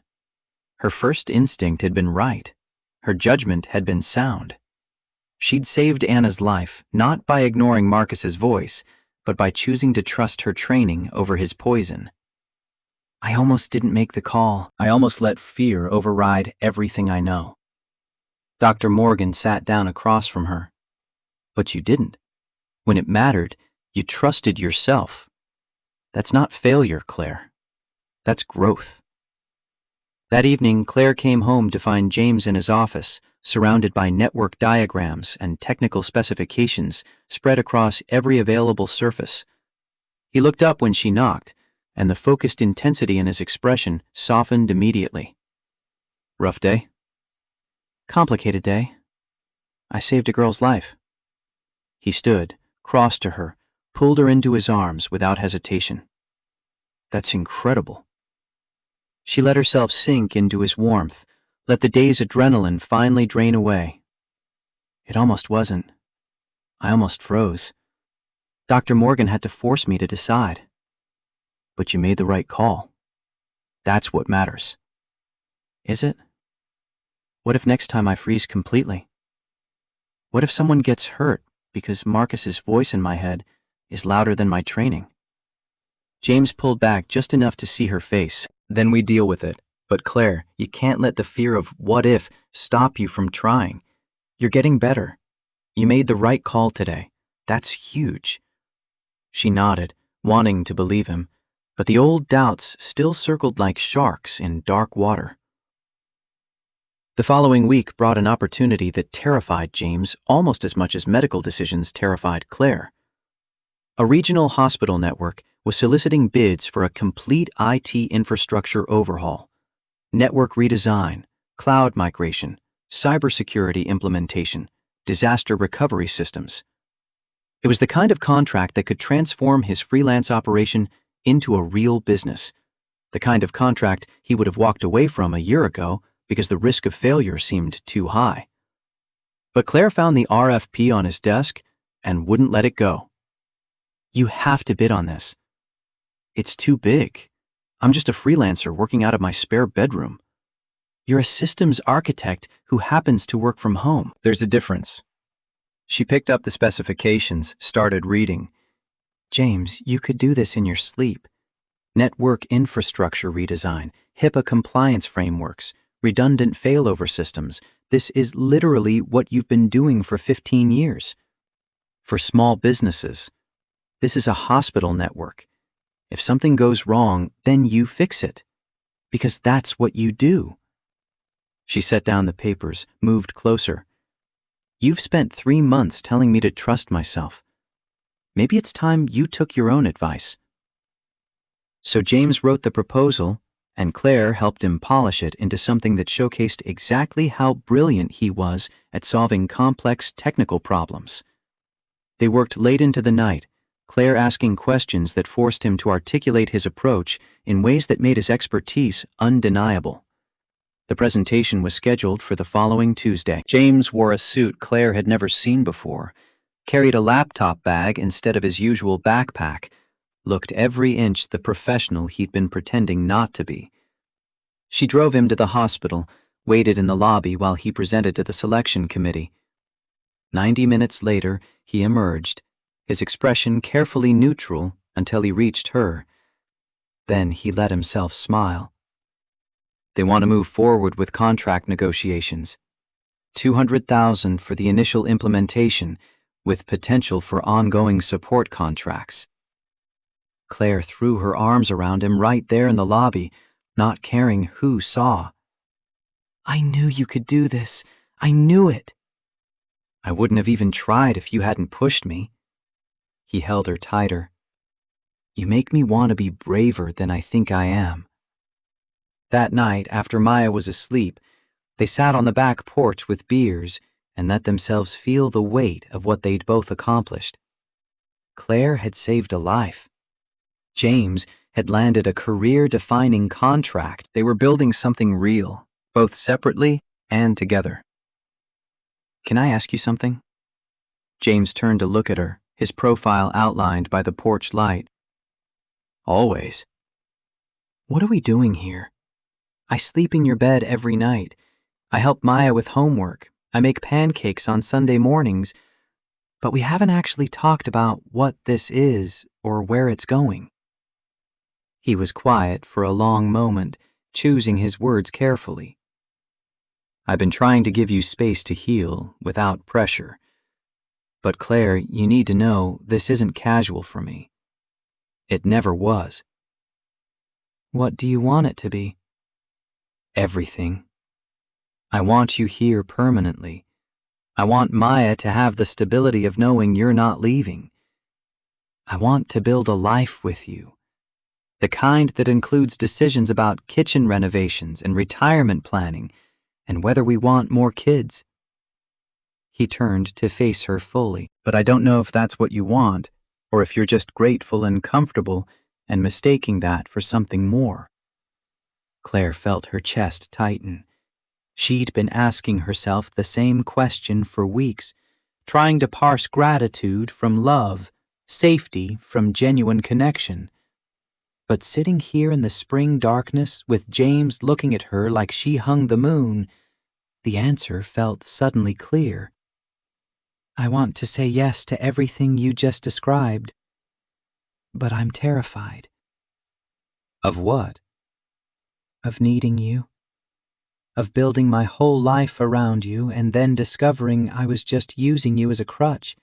Speaker 1: Her first instinct had been right. Her judgment had been sound. She'd saved Anna's life, not by ignoring Marcus's voice, but by choosing to trust her training over his poison. I almost didn't make the call. I almost let fear override everything I know. Dr. Morgan sat down across from her. But you didn't. When it mattered, you trusted yourself. That's not failure, Claire. That's growth. That evening, Claire came home to find James in his office, surrounded by network diagrams and technical specifications spread across every available surface. He looked up when she knocked, and the focused intensity in his expression softened immediately. Rough day? Complicated day. I saved a girl's life. He stood, crossed to her, pulled her into his arms without hesitation. That's incredible. She let herself sink into his warmth, let the day's adrenaline finally drain away. It almost wasn't. I almost froze. Dr. Morgan had to force me to decide. But you made the right call.
Speaker 2: That's what matters. Is it? What if next time I freeze completely? What if someone gets hurt because Marcus's voice in my head is louder than my training? James pulled back just enough to see her face. Then we deal with it. But Claire, you can't let the fear of what if stop you from trying. You're getting better. You made the right call today. That's huge. She nodded, wanting to believe him, but the old doubts still circled like sharks in dark water. The following week brought an opportunity that terrified James almost as much as medical decisions terrified Claire. A regional hospital network was soliciting bids for a complete IT infrastructure overhaul, network redesign, cloud migration, cybersecurity implementation, disaster recovery systems. It was the kind of contract that could transform his freelance operation into a real business, the kind of contract he would have walked away from a year ago because the risk of failure seemed too high. But Claire found the RFP on his desk and wouldn't let it go. You have to bid on this. It's too big. I'm just a freelancer working out of my spare bedroom. You're a systems architect who happens to work from home. There's a difference. She picked up the specifications, started reading. James, you could do this in your sleep. Network infrastructure redesign, HIPAA compliance frameworks, redundant failover systems. This is literally what you've been doing for 15 years. For small businesses, this is a hospital network. If something goes wrong, then you fix it. Because that's what you do. She set down the papers, moved closer. You've spent 3 months telling me to trust myself. Maybe it's time you took your own advice. So James wrote the proposal, and Claire helped him polish it into something that showcased exactly how brilliant he was at solving complex technical problems. They worked late into the night, Claire asking questions that forced him to articulate his approach in ways that made his expertise undeniable. The presentation was scheduled for the following Tuesday. James wore a suit Claire had never seen before, carried a laptop bag instead of his usual backpack, looked every inch the professional he'd been pretending not to be. She drove him to the hospital, waited in the lobby while he presented to the selection committee. 90 minutes later, he emerged, his expression carefully neutral until he reached her. Then he let himself smile. They want to move forward with contract negotiations. $200,000 for the initial implementation, with potential for ongoing support contracts. Claire threw her arms around him right there in the lobby, not caring who saw. I knew you could do this. I knew it. I wouldn't have even tried if you hadn't pushed me. He held her tighter. You make me want to be braver than I think I am. That night, after Maya was asleep, they sat on the back porch with beers and let themselves feel the weight of what they'd both accomplished. Claire had saved a life. James had landed a career-defining contract. They were building something real, both separately and together. Can I ask you something? James turned to look at her, his profile outlined by the porch light. Always. What are we doing here? I sleep in your bed every night. I help Maya with homework. I make pancakes on Sunday mornings. But we haven't actually talked about what this is or where it's going. He was quiet for a long moment, choosing his words carefully. I've been trying to give you space to heal without pressure. But Claire, you need to know this isn't casual for me. It never was. What do you want it to be? Everything. I want you here permanently. I want Maya to have the stability of knowing you're not leaving. I want to build a life with you. The kind that includes decisions about kitchen renovations and retirement planning and whether we want more kids. He turned to face her fully. But I don't know if that's what you want, or if you're just grateful and comfortable and mistaking that for something more. Claire felt her chest tighten. She'd been asking herself the same question for weeks, trying to parse gratitude from love, safety from genuine connection. But sitting here in the spring darkness with James looking at her like she hung the moon, the answer felt suddenly clear. I want to say yes to everything you just described, but I'm terrified. Of what? Of needing you. Of building my whole life around you and then discovering I was just using you as a crutch.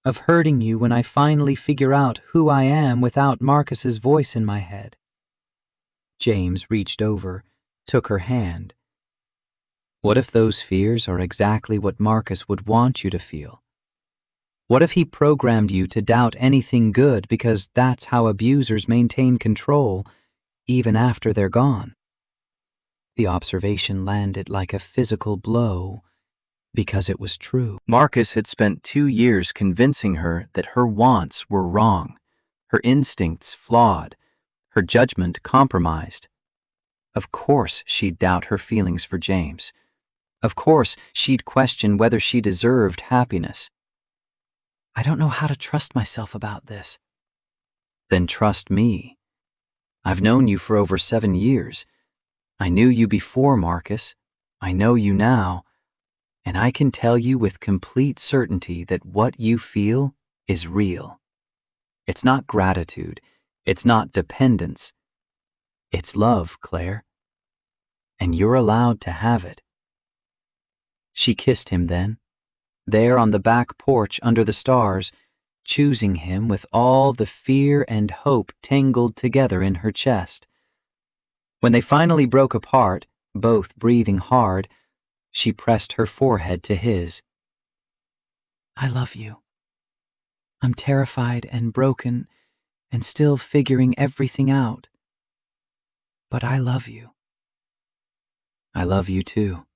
Speaker 2: Of hurting you when I finally figure out who I am without Marcus's voice in my head. James reached over, took her hand. What if those fears are exactly what Marcus would want you to feel? What if he programmed you to doubt anything good because that's how abusers maintain control, even after they're gone? The observation landed like a physical blow, because it was true. Marcus had spent 2 years convincing her that her wants were wrong, her instincts flawed, her judgment compromised. Of course she'd doubt her feelings for James. Of course she'd question whether she deserved happiness. I don't know how to trust myself about this. Then trust me. I've known you for over 7 years. I knew you before, Marcus. I know you now. And I can tell you with complete certainty that what you feel is real. It's not gratitude. It's not dependence. It's love, Claire. And you're allowed to have it. She kissed him then, there on the back porch under the stars, choosing him with all the fear and hope tangled together in her chest. When they finally broke apart, both breathing hard, she pressed her forehead to his. I love you. I'm terrified and broken and still figuring everything out. But I love you. I love you too.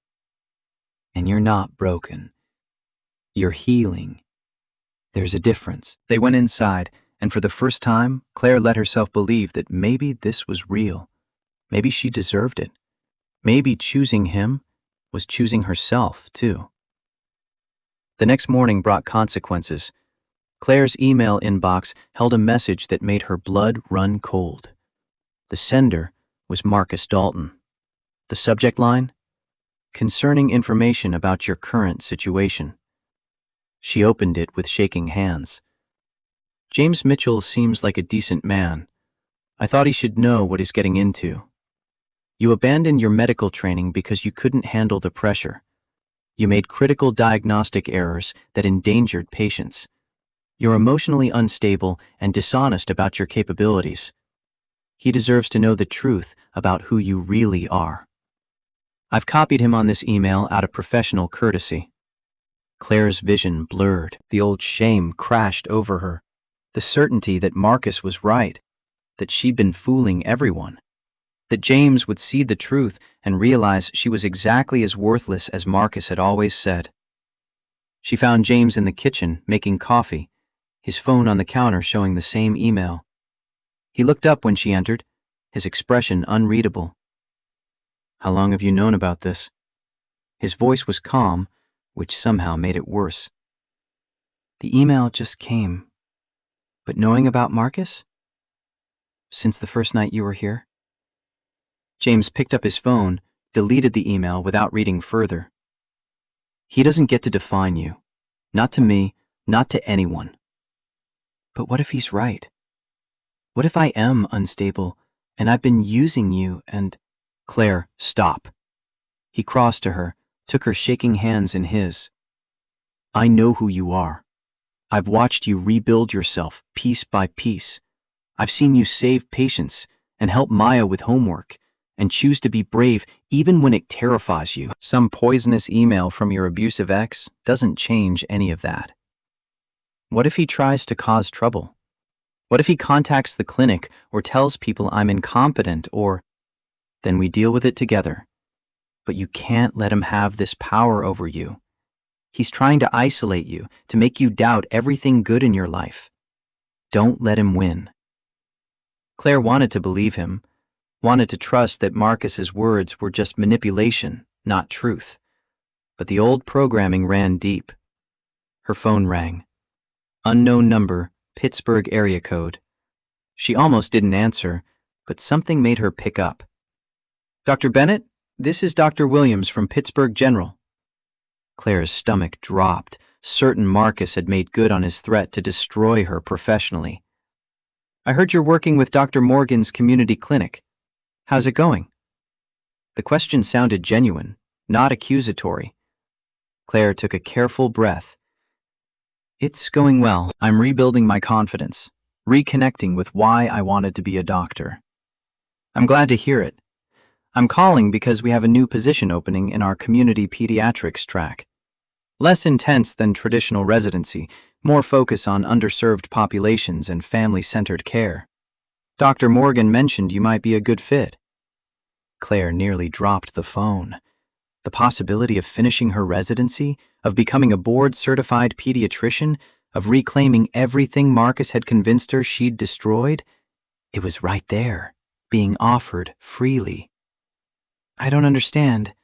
Speaker 2: And you're not broken. You're healing. There's a difference. They went inside, and for the first time, Claire let herself believe that maybe this was real. Maybe she deserved it. Maybe choosing him was choosing herself, too. The next morning brought consequences. Claire's email inbox held a message that made her blood run cold. The sender was Marcus Dalton. The subject line? Concerning information about your current situation. She opened it with shaking hands. James Mitchell seems like a decent man. I thought he should know what he's getting into. You abandoned your medical training because you couldn't handle the pressure. You made critical diagnostic errors that endangered patients. You're emotionally unstable and dishonest about your capabilities. He deserves to know the truth about who you really are. I've copied him on this email out of professional courtesy. Claire's vision blurred. The old shame crashed over her. The certainty that Marcus was right, that she'd been fooling everyone, that James would see the truth and realize she was exactly as worthless as Marcus had always said. She found James in the kitchen, making coffee, his phone on the counter showing the same email. He looked up when she entered, his expression unreadable. How long have you known about this? His voice was calm, which somehow made it worse. The email just came. But knowing about Marcus? Since the first night you were here? James picked up his phone, deleted the email without reading further. He doesn't get to define you. Not to me, not to anyone. But what if he's right? What if I am unstable, and I've been using you and... Claire, stop. He crossed to her, took her shaking hands in his. I know who you are. I've watched you rebuild yourself piece by piece. I've seen you save patients and help Maya with homework and choose to be brave even when it terrifies you. Some poisonous email from your abusive ex doesn't change any of that. What if he tries to cause trouble? What if he contacts the clinic or tells people I'm incompetent or... Then we deal with it together. But you can't let him have this power over you. He's trying to isolate you, to make you doubt everything good in your life. Don't let him win. Claire wanted to believe him, wanted to trust that Marcus's words were just manipulation, not truth. But the old programming ran deep. Her phone rang. Unknown number, Pittsburgh area code. She almost didn't answer, but something made her pick up. Dr. Bennett, this is Dr. Williams from Pittsburgh General. Claire's stomach dropped, certain Marcus had made good on his threat to destroy her professionally. I heard you're working with Dr. Morgan's community clinic. How's it going? The question sounded genuine, not accusatory. Claire took a careful breath. It's going well. I'm rebuilding my confidence, reconnecting with why I wanted to be a doctor. I'm glad to hear it. I'm calling because we have a new position opening in our community pediatrics track. Less intense than traditional residency, more focus on underserved populations and family-centered care. Dr. Morgan mentioned you might be a good fit. Claire nearly dropped the phone. The possibility of finishing her residency, of becoming a board-certified pediatrician, of reclaiming everything Marcus had convinced her she'd destroyed, it was right there, being offered freely. I don't understand.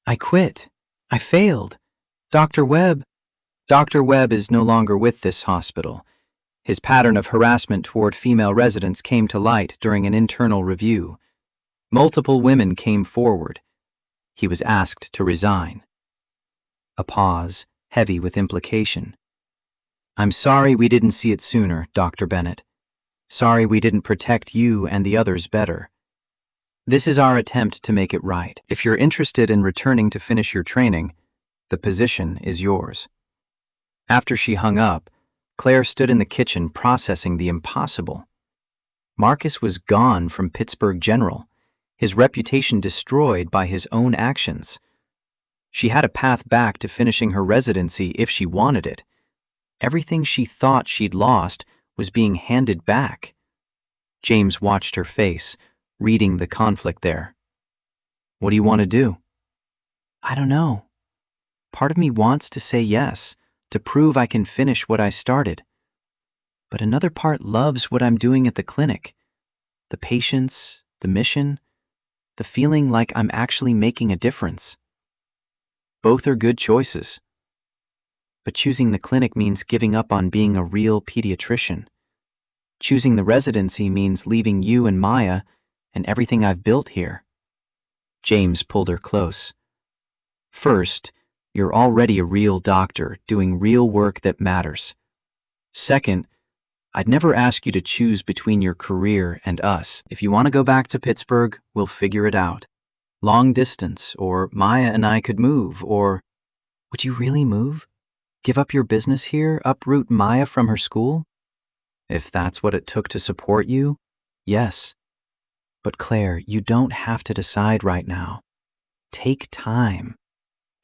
Speaker 2: I quit. I failed. Dr. Webb is no longer with this hospital. His pattern of harassment toward female residents came to light during an internal review. Multiple women came forward. He was asked to resign. A pause, heavy with implication. I'm sorry we didn't see it sooner, Dr. Bennett. Sorry we didn't protect you and the others better. This is our attempt to make it right. If you're interested in returning to finish your training, the position is yours. After she hung up, Claire stood in the kitchen processing the impossible. Marcus was gone from Pittsburgh General, his reputation destroyed by his own actions. She had a path back to finishing her residency if she wanted it. Everything she thought she'd lost was being handed back. James watched her face, reading the conflict there. What do you want to do? I don't know. Part of me wants to say yes, to prove I can finish what I started. But another part loves what I'm doing at the clinic. The patients, the mission, the feeling like I'm actually making a difference. Both are good choices. But choosing the clinic means giving up on being a real pediatrician. Choosing the residency means leaving you and Maya and everything I've built here. James pulled her close. First, you're already a real doctor doing real work that matters. Second, I'd never ask you to choose between your career and us. If you want to go back to Pittsburgh, we'll figure it out. Long distance, or Maya and I could move, or... Would you really move? Give up your business here, uproot Maya from her school? If that's what it took to support you, yes. But Claire, you don't have to decide right now. Take time.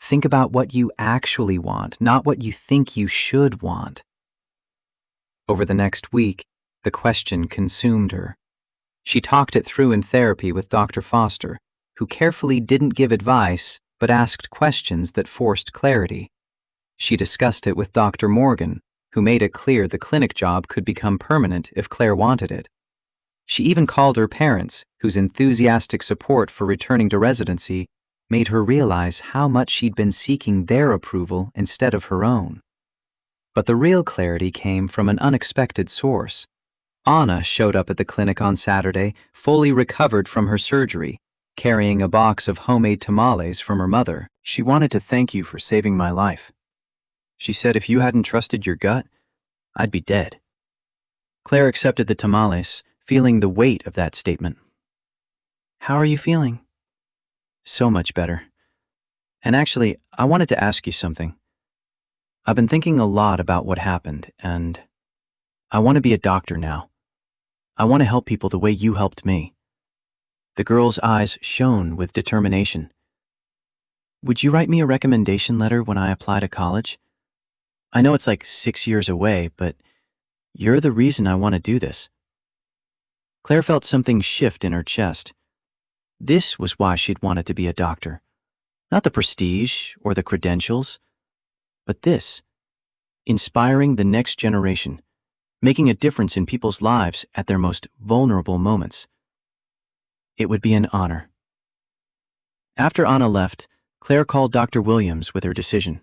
Speaker 2: Think about what you actually want, not what you think you should want. Over the next week, the question consumed her. She talked it through in therapy with Dr. Foster, who carefully didn't give advice but asked questions that forced clarity. She discussed it with Dr. Morgan, who made it clear the clinic job could become permanent if Claire wanted it. She even called her parents, whose enthusiastic support for returning to residency made her realize how much she'd been seeking their approval instead of her own. But the real clarity came from an unexpected source. Anna showed up at the clinic on Saturday, fully recovered from her surgery, carrying a box of homemade tamales from her mother. She wanted to thank you for saving my life. She said if you hadn't trusted your gut, I'd be dead. Claire accepted the tamales, feeling the weight of that statement. How are you feeling? So much better. And actually, I wanted to ask you something. I've been thinking a lot about what happened, and I want to be a doctor now. I want to help people the way you helped me. The girl's eyes shone with determination. Would you write me a recommendation letter when I apply to college? I know it's like 6 years away, but you're the reason I want to do this. Claire felt something shift in her chest. This was why she'd wanted to be a doctor. Not the prestige or the credentials, but this, inspiring the next generation, making a difference in people's lives at their most vulnerable moments. It would be an honor. After Anna left, Claire called Dr. Williams with her decision.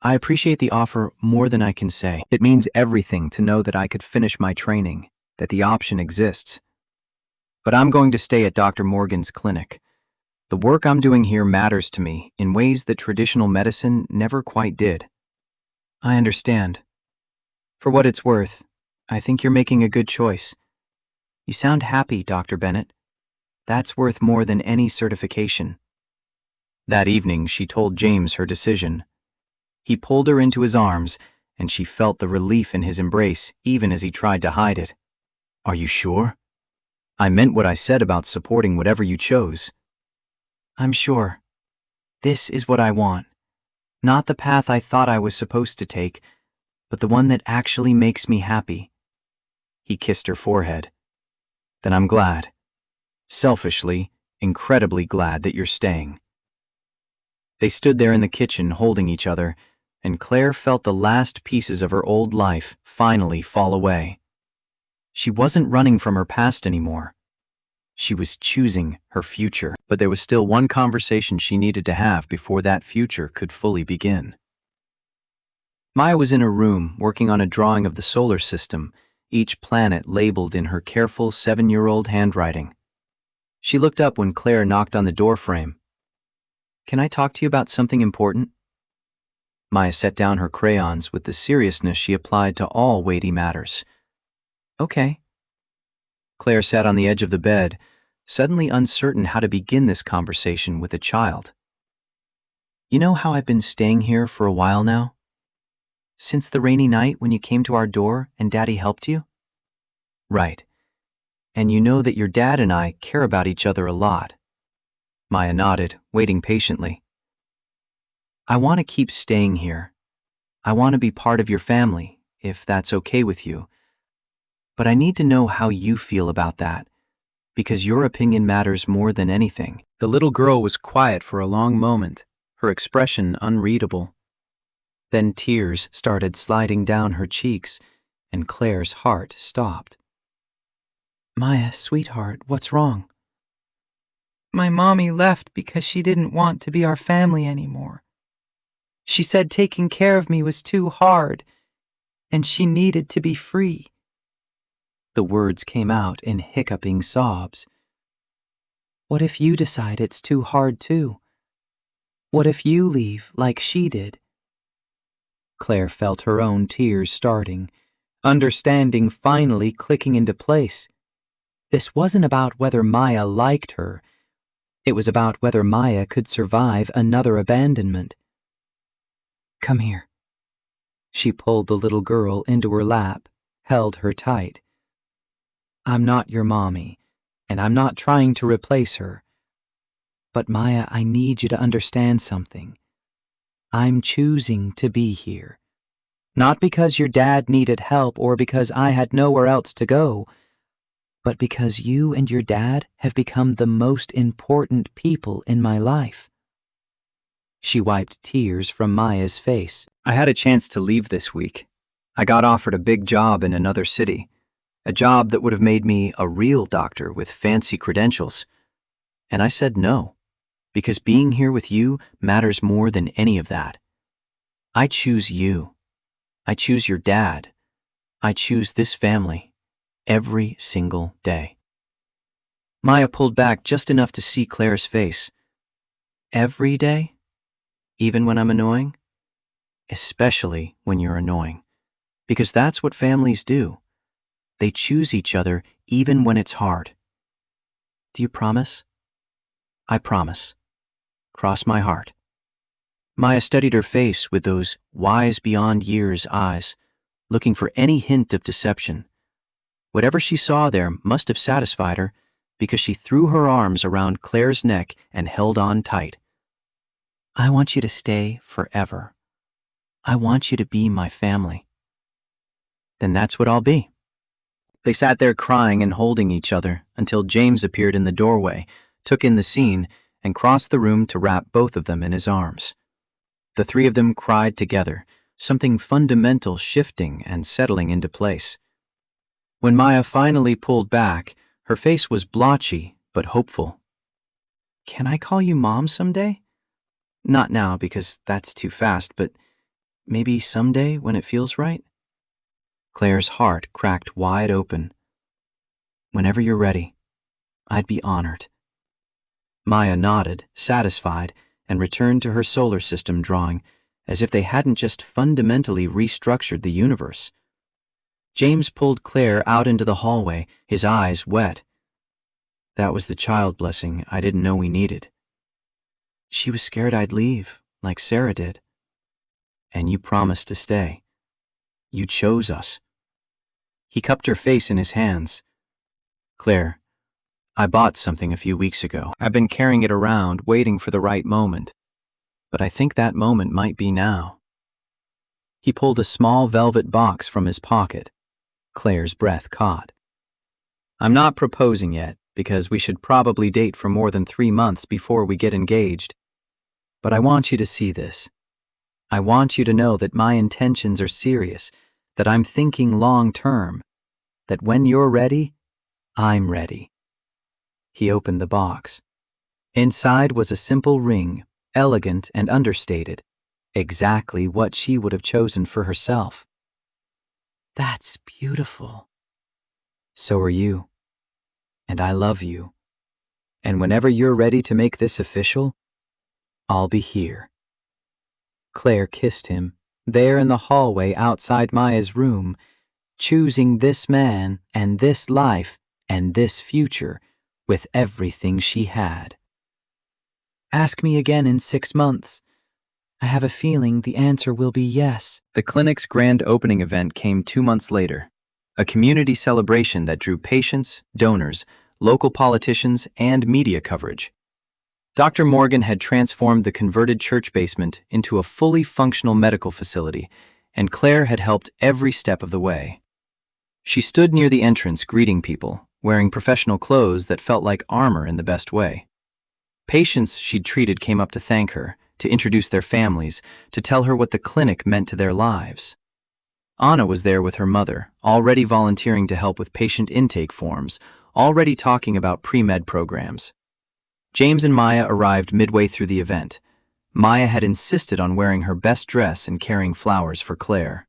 Speaker 2: I appreciate the offer more than I can say. It means everything to know that I could finish my training, that the option exists. But I'm going to stay at Dr. Morgan's clinic. The work I'm doing here matters to me in ways that traditional medicine never quite did. I understand. For what it's worth, I think you're making a good choice. You sound happy, Dr. Bennett. That's worth more than any certification. That evening, she told James her decision. He pulled her into his arms, and she felt the relief in his embrace even as he tried to hide it. Are you sure? I meant what I said about supporting whatever you chose. I'm sure. This is what I want. Not the path I thought I was supposed to take, but the one that actually makes me happy. He kissed her forehead. Then I'm glad. Selfishly, incredibly glad that you're staying. They stood there in the kitchen holding each other, and Claire felt the last pieces of her old life finally fall away. She wasn't running from her past anymore. She was choosing her future, but there was still one conversation she needed to have before that future could fully begin. Maya was in her room working on a drawing of the solar system, each planet labeled in her careful 7-year-old handwriting. She looked up when Claire knocked on the doorframe. Can I talk to you about something important? Maya set down her crayons with the seriousness she applied to all weighty matters. Okay. Claire sat on the edge of the bed, suddenly uncertain how to begin this conversation with a child. You know how I've been staying here for a while now? Since the rainy night when you came to our door and Daddy helped you? Right. And you know that your dad and I care about each other a lot. Maya nodded, waiting patiently. I want to keep staying here. I want to be part of your family, if that's okay with you. But I need to know how you feel about that, because your opinion matters more than anything. The little girl was quiet for a long moment, her expression unreadable. Then tears started sliding down her cheeks, and Claire's heart stopped. Maya, sweetheart, what's wrong? My mommy left because she didn't want to be our family anymore. She said taking care of me was too hard, and she needed to be free. The words came out in hiccuping sobs. What if you decide it's too hard too? What if you leave like she did? Claire felt her own tears starting, understanding finally clicking into place. This wasn't about whether Maya liked her. It was about whether Maya could survive another abandonment. Come here. She pulled the little girl into her lap, held her tight. I'm not your mommy, and I'm not trying to replace her. But Maya, I need you to understand something. I'm choosing to be here. Not because your dad needed help or because I had nowhere else to go, but because you and your dad have become the most important people in my life. She wiped tears from Maya's face. I had a chance to leave this week. I got offered a big job in another city, a job that would have made me a real doctor with fancy credentials. And I said no, because being here with you matters more than any of that. I choose you. I choose your dad. I choose this family every single day. Maya pulled back just enough to see Claire's face. Every day? Even when I'm annoying? Especially when you're annoying. Because that's what families do. They choose each other even when it's hard. Do you promise? I promise. Cross my heart. Maya studied her face with those wise beyond years eyes, looking for any hint of deception. Whatever she saw there must have satisfied her, because she threw her arms around Claire's neck and held on tight. I want you to stay forever. I want you to be my family. Then that's what I'll be. They sat there crying and holding each other until James appeared in the doorway, took in the scene, and crossed the room to wrap both of them in his arms. The three of them cried together, something fundamental shifting and settling into place. When Maya finally pulled back, her face was blotchy but hopeful. Can I call you Mom someday? Not now, because that's too fast, but maybe someday when it feels right? Claire's heart cracked wide open. Whenever you're ready, I'd be honored. Maya nodded, satisfied, and returned to her solar system drawing, as if they hadn't just fundamentally restructured the universe. James pulled Claire out into the hallway, his eyes wet. That was the child blessing I didn't know we needed. She was scared I'd leave, like Sarah did. And you promised to stay. You chose us. He cupped her face in his hands. Claire, I bought something a few weeks ago. I've been carrying it around, waiting for the right moment. But I think that moment might be now. He pulled a small velvet box from his pocket. Claire's breath caught. I'm not proposing yet, because we should probably date for more than 3 months before we get engaged. But I want you to see this. I want you to know that my intentions are serious, that I'm thinking long term, that when you're ready, I'm ready. He opened the box. Inside was a simple ring, elegant and understated, exactly what she would have chosen for herself. That's beautiful. So are you. And I love you. And whenever you're ready to make this official, I'll be here. Claire kissed him, there in the hallway outside Maya's room, choosing this man and this life and this future with everything she had. Ask me again in 6 months. I have a feeling the answer will be yes. The clinic's grand opening event came 2 months later, a community celebration that drew patients, donors, local politicians, and media coverage. Dr. Morgan had transformed the converted church basement into a fully functional medical facility, and Claire had helped every step of the way. She stood near the entrance greeting people, wearing professional clothes that felt like armor in the best way. Patients she'd treated came up to thank her, to introduce their families, to tell her what the clinic meant to their lives. Anna was there with her mother, already volunteering to help with patient intake forms, already talking about pre-med programs. James and Maya arrived midway through the event. Maya had insisted on wearing her best dress and carrying flowers for Claire.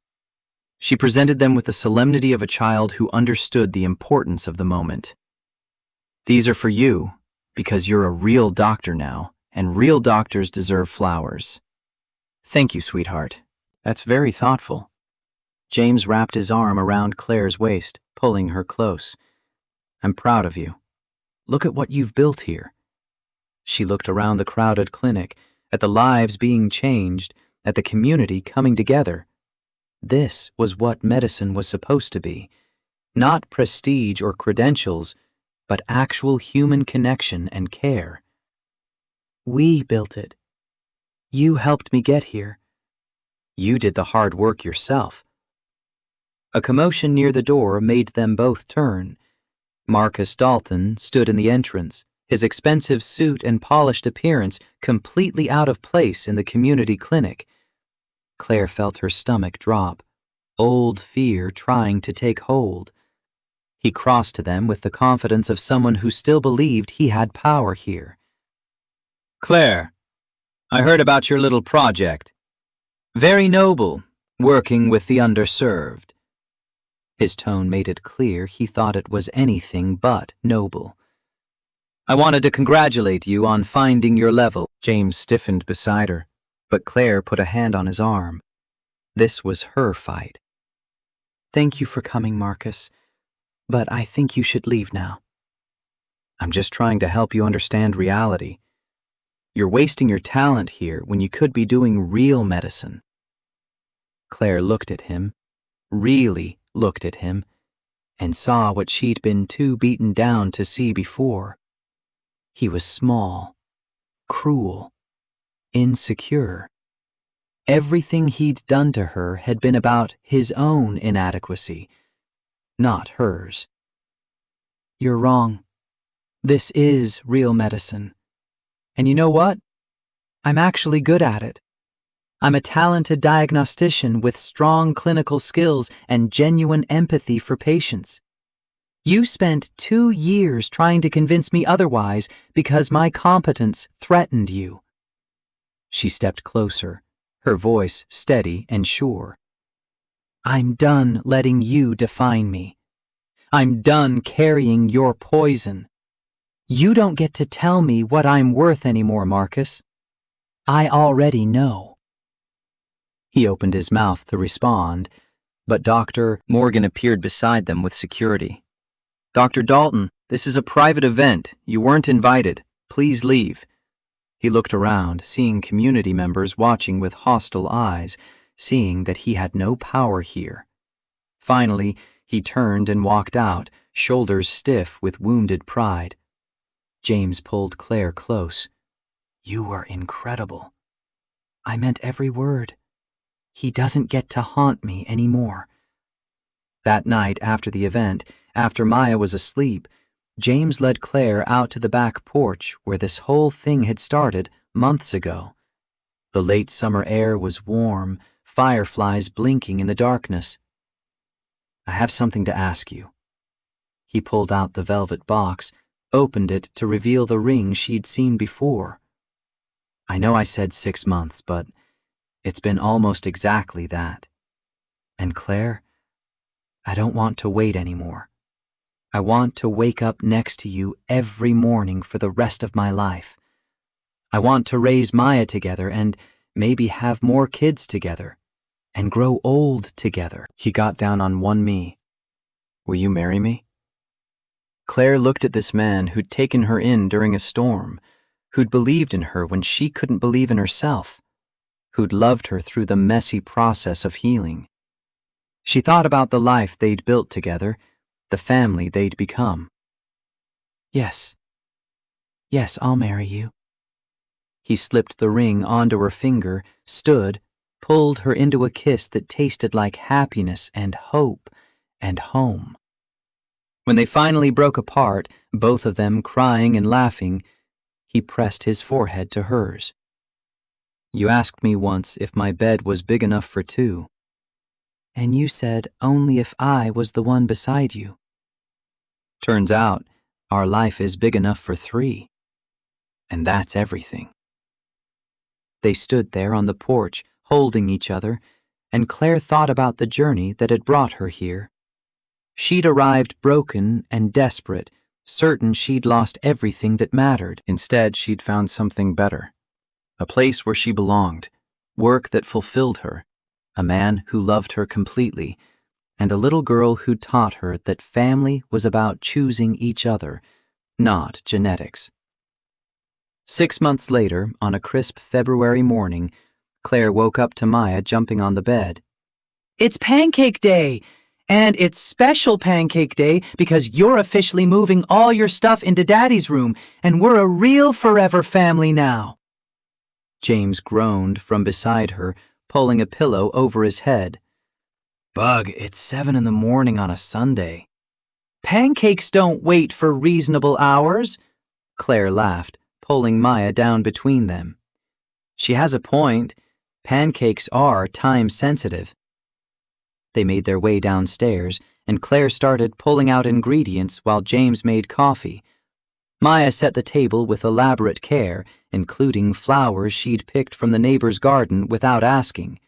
Speaker 2: She presented them with the solemnity of a child who understood the importance of the moment. These are for you, because you're a real doctor now, and real doctors deserve flowers. Thank you, sweetheart. That's very thoughtful. James wrapped his arm around Claire's waist, pulling her close. I'm proud of you. Look at what you've built here. She looked around the crowded clinic, at the lives being changed, at the community coming together. This was what medicine was supposed to be. Not prestige or credentials, but actual human connection and care. We built it. You helped me get here. You did the hard work yourself. A commotion near the door made them both turn. Marcus Dalton stood in the entrance, his expensive suit and polished appearance completely out of place in the community clinic. Claire felt her stomach drop, old fear trying to take hold. He crossed to them with the confidence of someone who still believed he had power here. Claire, I heard about your little project. Very noble, working with the underserved. His tone made it clear he thought it was anything but noble. I wanted to congratulate you on finding your level. James stiffened beside her, but Claire put a hand on his arm. This was her fight. Thank you for coming, Marcus, but I think you should leave now. I'm just trying to help you understand reality. You're wasting your talent here when you could be doing real medicine. Claire looked at him, really looked at him, and saw what she'd been too beaten down to see before. He was small, cruel, insecure. Everything he'd done to her had been about his own inadequacy, not hers. You're wrong. This is real medicine. And you know what? I'm actually good at it. I'm a talented diagnostician with strong clinical skills and genuine empathy for patients. You spent 2 years trying to convince me otherwise because my competence threatened you. She stepped closer, her voice steady and sure. I'm done letting you define me. I'm done carrying your poison. You don't get to tell me what I'm worth anymore, Marcus. I already know." He opened his mouth to respond, but Dr.
Speaker 1: Morgan appeared beside them with security. "Dr. Dalton, this is a private event. You weren't invited. Please leave." He looked around, seeing community members watching with hostile eyes, seeing that he had no power here. Finally, he turned and walked out, shoulders stiff with wounded pride. James pulled Claire close. "You were incredible. I meant every word. He doesn't get to haunt me anymore." That night after the event, after Maya was asleep, James led Claire out to the back porch where this whole thing had started months ago. The late summer air was warm, fireflies blinking in the darkness. "I have something to ask you." He pulled out the velvet box, opened it to reveal the ring she'd seen before. "I know I said 6 months, but it's been almost exactly that. And Claire, I don't want to wait anymore. I want to wake up next to you every morning for the rest of my life. I want to raise Maya together and maybe have more kids together and grow old together." He got down on one knee. "Will you marry me?" Claire looked at this man who'd taken her in during a storm, who'd believed in her when she couldn't believe in herself, who'd loved her through the messy process of healing. She thought about the life they'd built together, the family they'd become. Yes, I'll marry you." He slipped the ring onto her finger, stood, pulled her into a kiss that tasted like happiness and hope and home. When they finally broke apart, both of them crying and laughing, he pressed his forehead to hers. "You asked me once if my bed was big enough for 2. And you said only if I was the one beside you. Turns out, our life is big enough for 3. And that's everything." They stood there on the porch, holding each other, and Claire thought about the journey that had brought her here. She'd arrived broken and desperate, certain she'd lost everything that mattered. Instead, she'd found something better. A place where she belonged, work that fulfilled her, a man who loved her completely, and a little girl who taught her that family was about choosing each other, not genetics. 6 months later, on a crisp February morning, Claire woke up to Maya jumping on the bed. "It's Pancake Day! And it's special Pancake Day because you're officially moving all your stuff into Daddy's room, and we're a real forever family now." James groaned from beside her, pulling a pillow over his head. "Bug, it's 7 in the morning on a Sunday." "Pancakes don't wait for reasonable hours," Claire laughed, pulling Maya down between them. "She has a point. Pancakes are time-sensitive." They made their way downstairs, and Claire started pulling out ingredients while James made coffee. Maya set the table with elaborate care, including flowers she'd picked from the neighbor's garden without asking.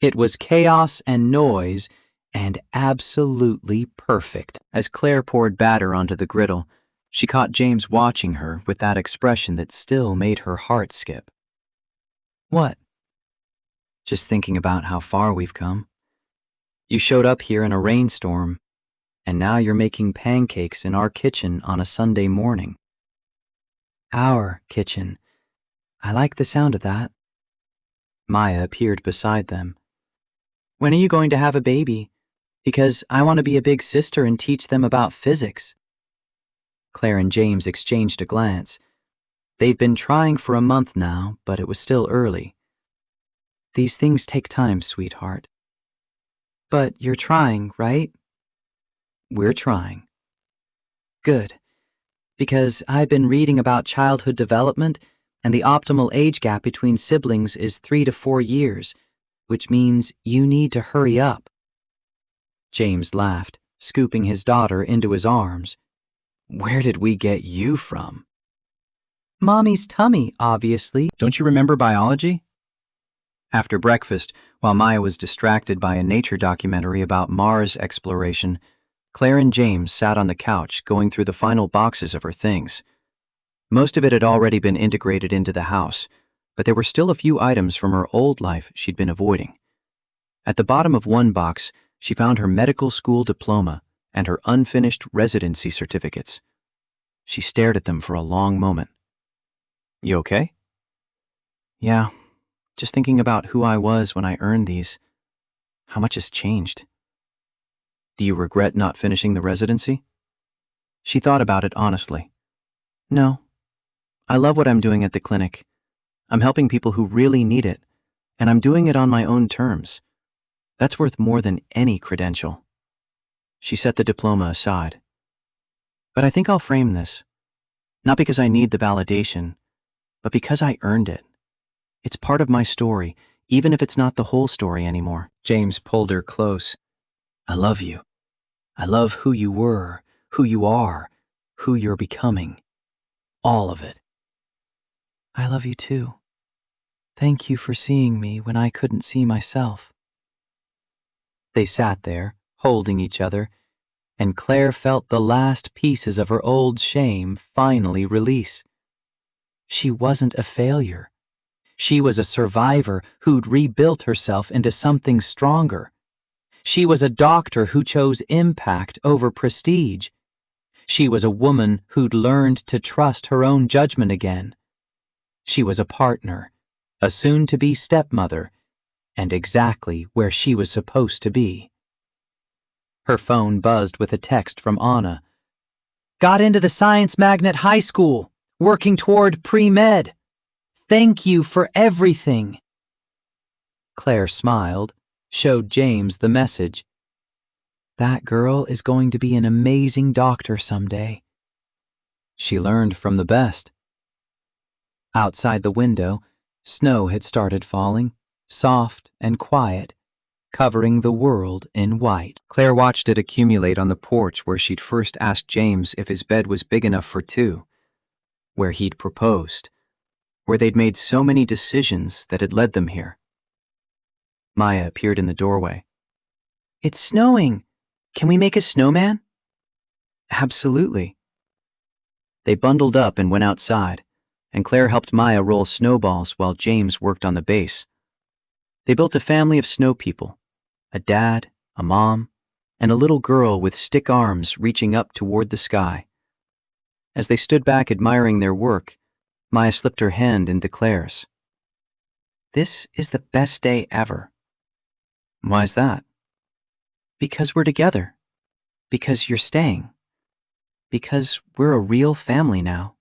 Speaker 1: It was chaos and noise, and absolutely perfect. As Claire poured batter onto the griddle, she caught James watching her with that expression that still made her heart skip. "What?" "Just thinking about how far we've come. You showed up here in a rainstorm, and now you're making pancakes in our kitchen on a Sunday morning." "Our kitchen. I like the sound of that." Maya appeared beside them. "When are you going to have a baby? Because I want to be a big sister and teach them about physics." Claire and James exchanged a glance. They'd been trying for a month now, but it was still early. "These things take time, sweetheart." "But you're trying, right?" "We're trying." "Good. Because I've been reading about childhood development, and the optimal age gap between siblings is 3 to 4 years, which means you need to hurry up." James laughed, scooping his daughter into his arms. "Where did we get you from?" "Mommy's tummy, obviously." "Don't you remember biology?" After breakfast, while Maya was distracted by a nature documentary about Mars exploration,
Speaker 2: Claire and James sat on the couch going through the final boxes of her things. Most of it had already been integrated into the house, but there were still a few items from her old life she'd been avoiding. At the bottom of one box, she found her medical school diploma and her unfinished residency certificates. She stared at them for a long moment. "You okay?" "Yeah, just thinking about who I was when I earned these. How much has changed." "Do you regret not finishing the residency?" She thought about it honestly. "No. I love what I'm doing at the clinic. I'm helping people who really need it, and I'm doing it on my own terms. That's worth more than any credential." She set the diploma aside. "But I think I'll frame this. Not because I need the validation, but because I earned it. It's part of my story, even if it's not the whole story anymore." James pulled her close. "I love you. I love who you were, who you are, who you're becoming. All of it." "I love you too. Thank you for seeing me when I couldn't see myself." They sat there, holding each other, and Claire felt the last pieces of her old shame finally release. She wasn't a failure. She was a survivor who'd rebuilt herself into something stronger. She was a doctor who chose impact over prestige. She was a woman who'd learned to trust her own judgment again. She was a partner, a soon-to-be stepmother, and exactly where she was supposed to be. Her phone buzzed with a text from Anna. "Got into the Science Magnet High School, working toward pre-med. Thank you for everything." Claire smiled, showed James the message. "That girl is going to be an amazing doctor someday." She learned from the best. Outside the window, snow had started falling, soft and quiet, covering the world in white. Claire watched it accumulate on the porch where she'd first asked James if his bed was big enough for two, where he'd proposed, where they'd made so many decisions that had led them here. Maya appeared in the doorway. "It's snowing. Can we make a snowman?" "Absolutely." They bundled up and went outside, and Claire helped Maya roll snowballs while James worked on the base. They built a family of snow people, a dad, a mom, and a little girl with stick arms reaching up toward the sky. As they stood back admiring their work, Maya slipped her hand into Claire's. "This is the best day ever." "Why's that?" "Because we're together. Because you're staying. Because we're a real family now."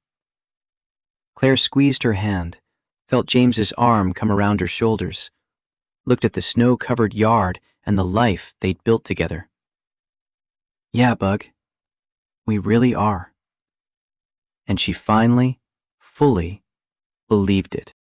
Speaker 2: Claire squeezed her hand, felt James's arm come around her shoulders, looked at the snow-covered yard and the life they'd built together. "Yeah, Bug, we really are." And she finally, fully believed it.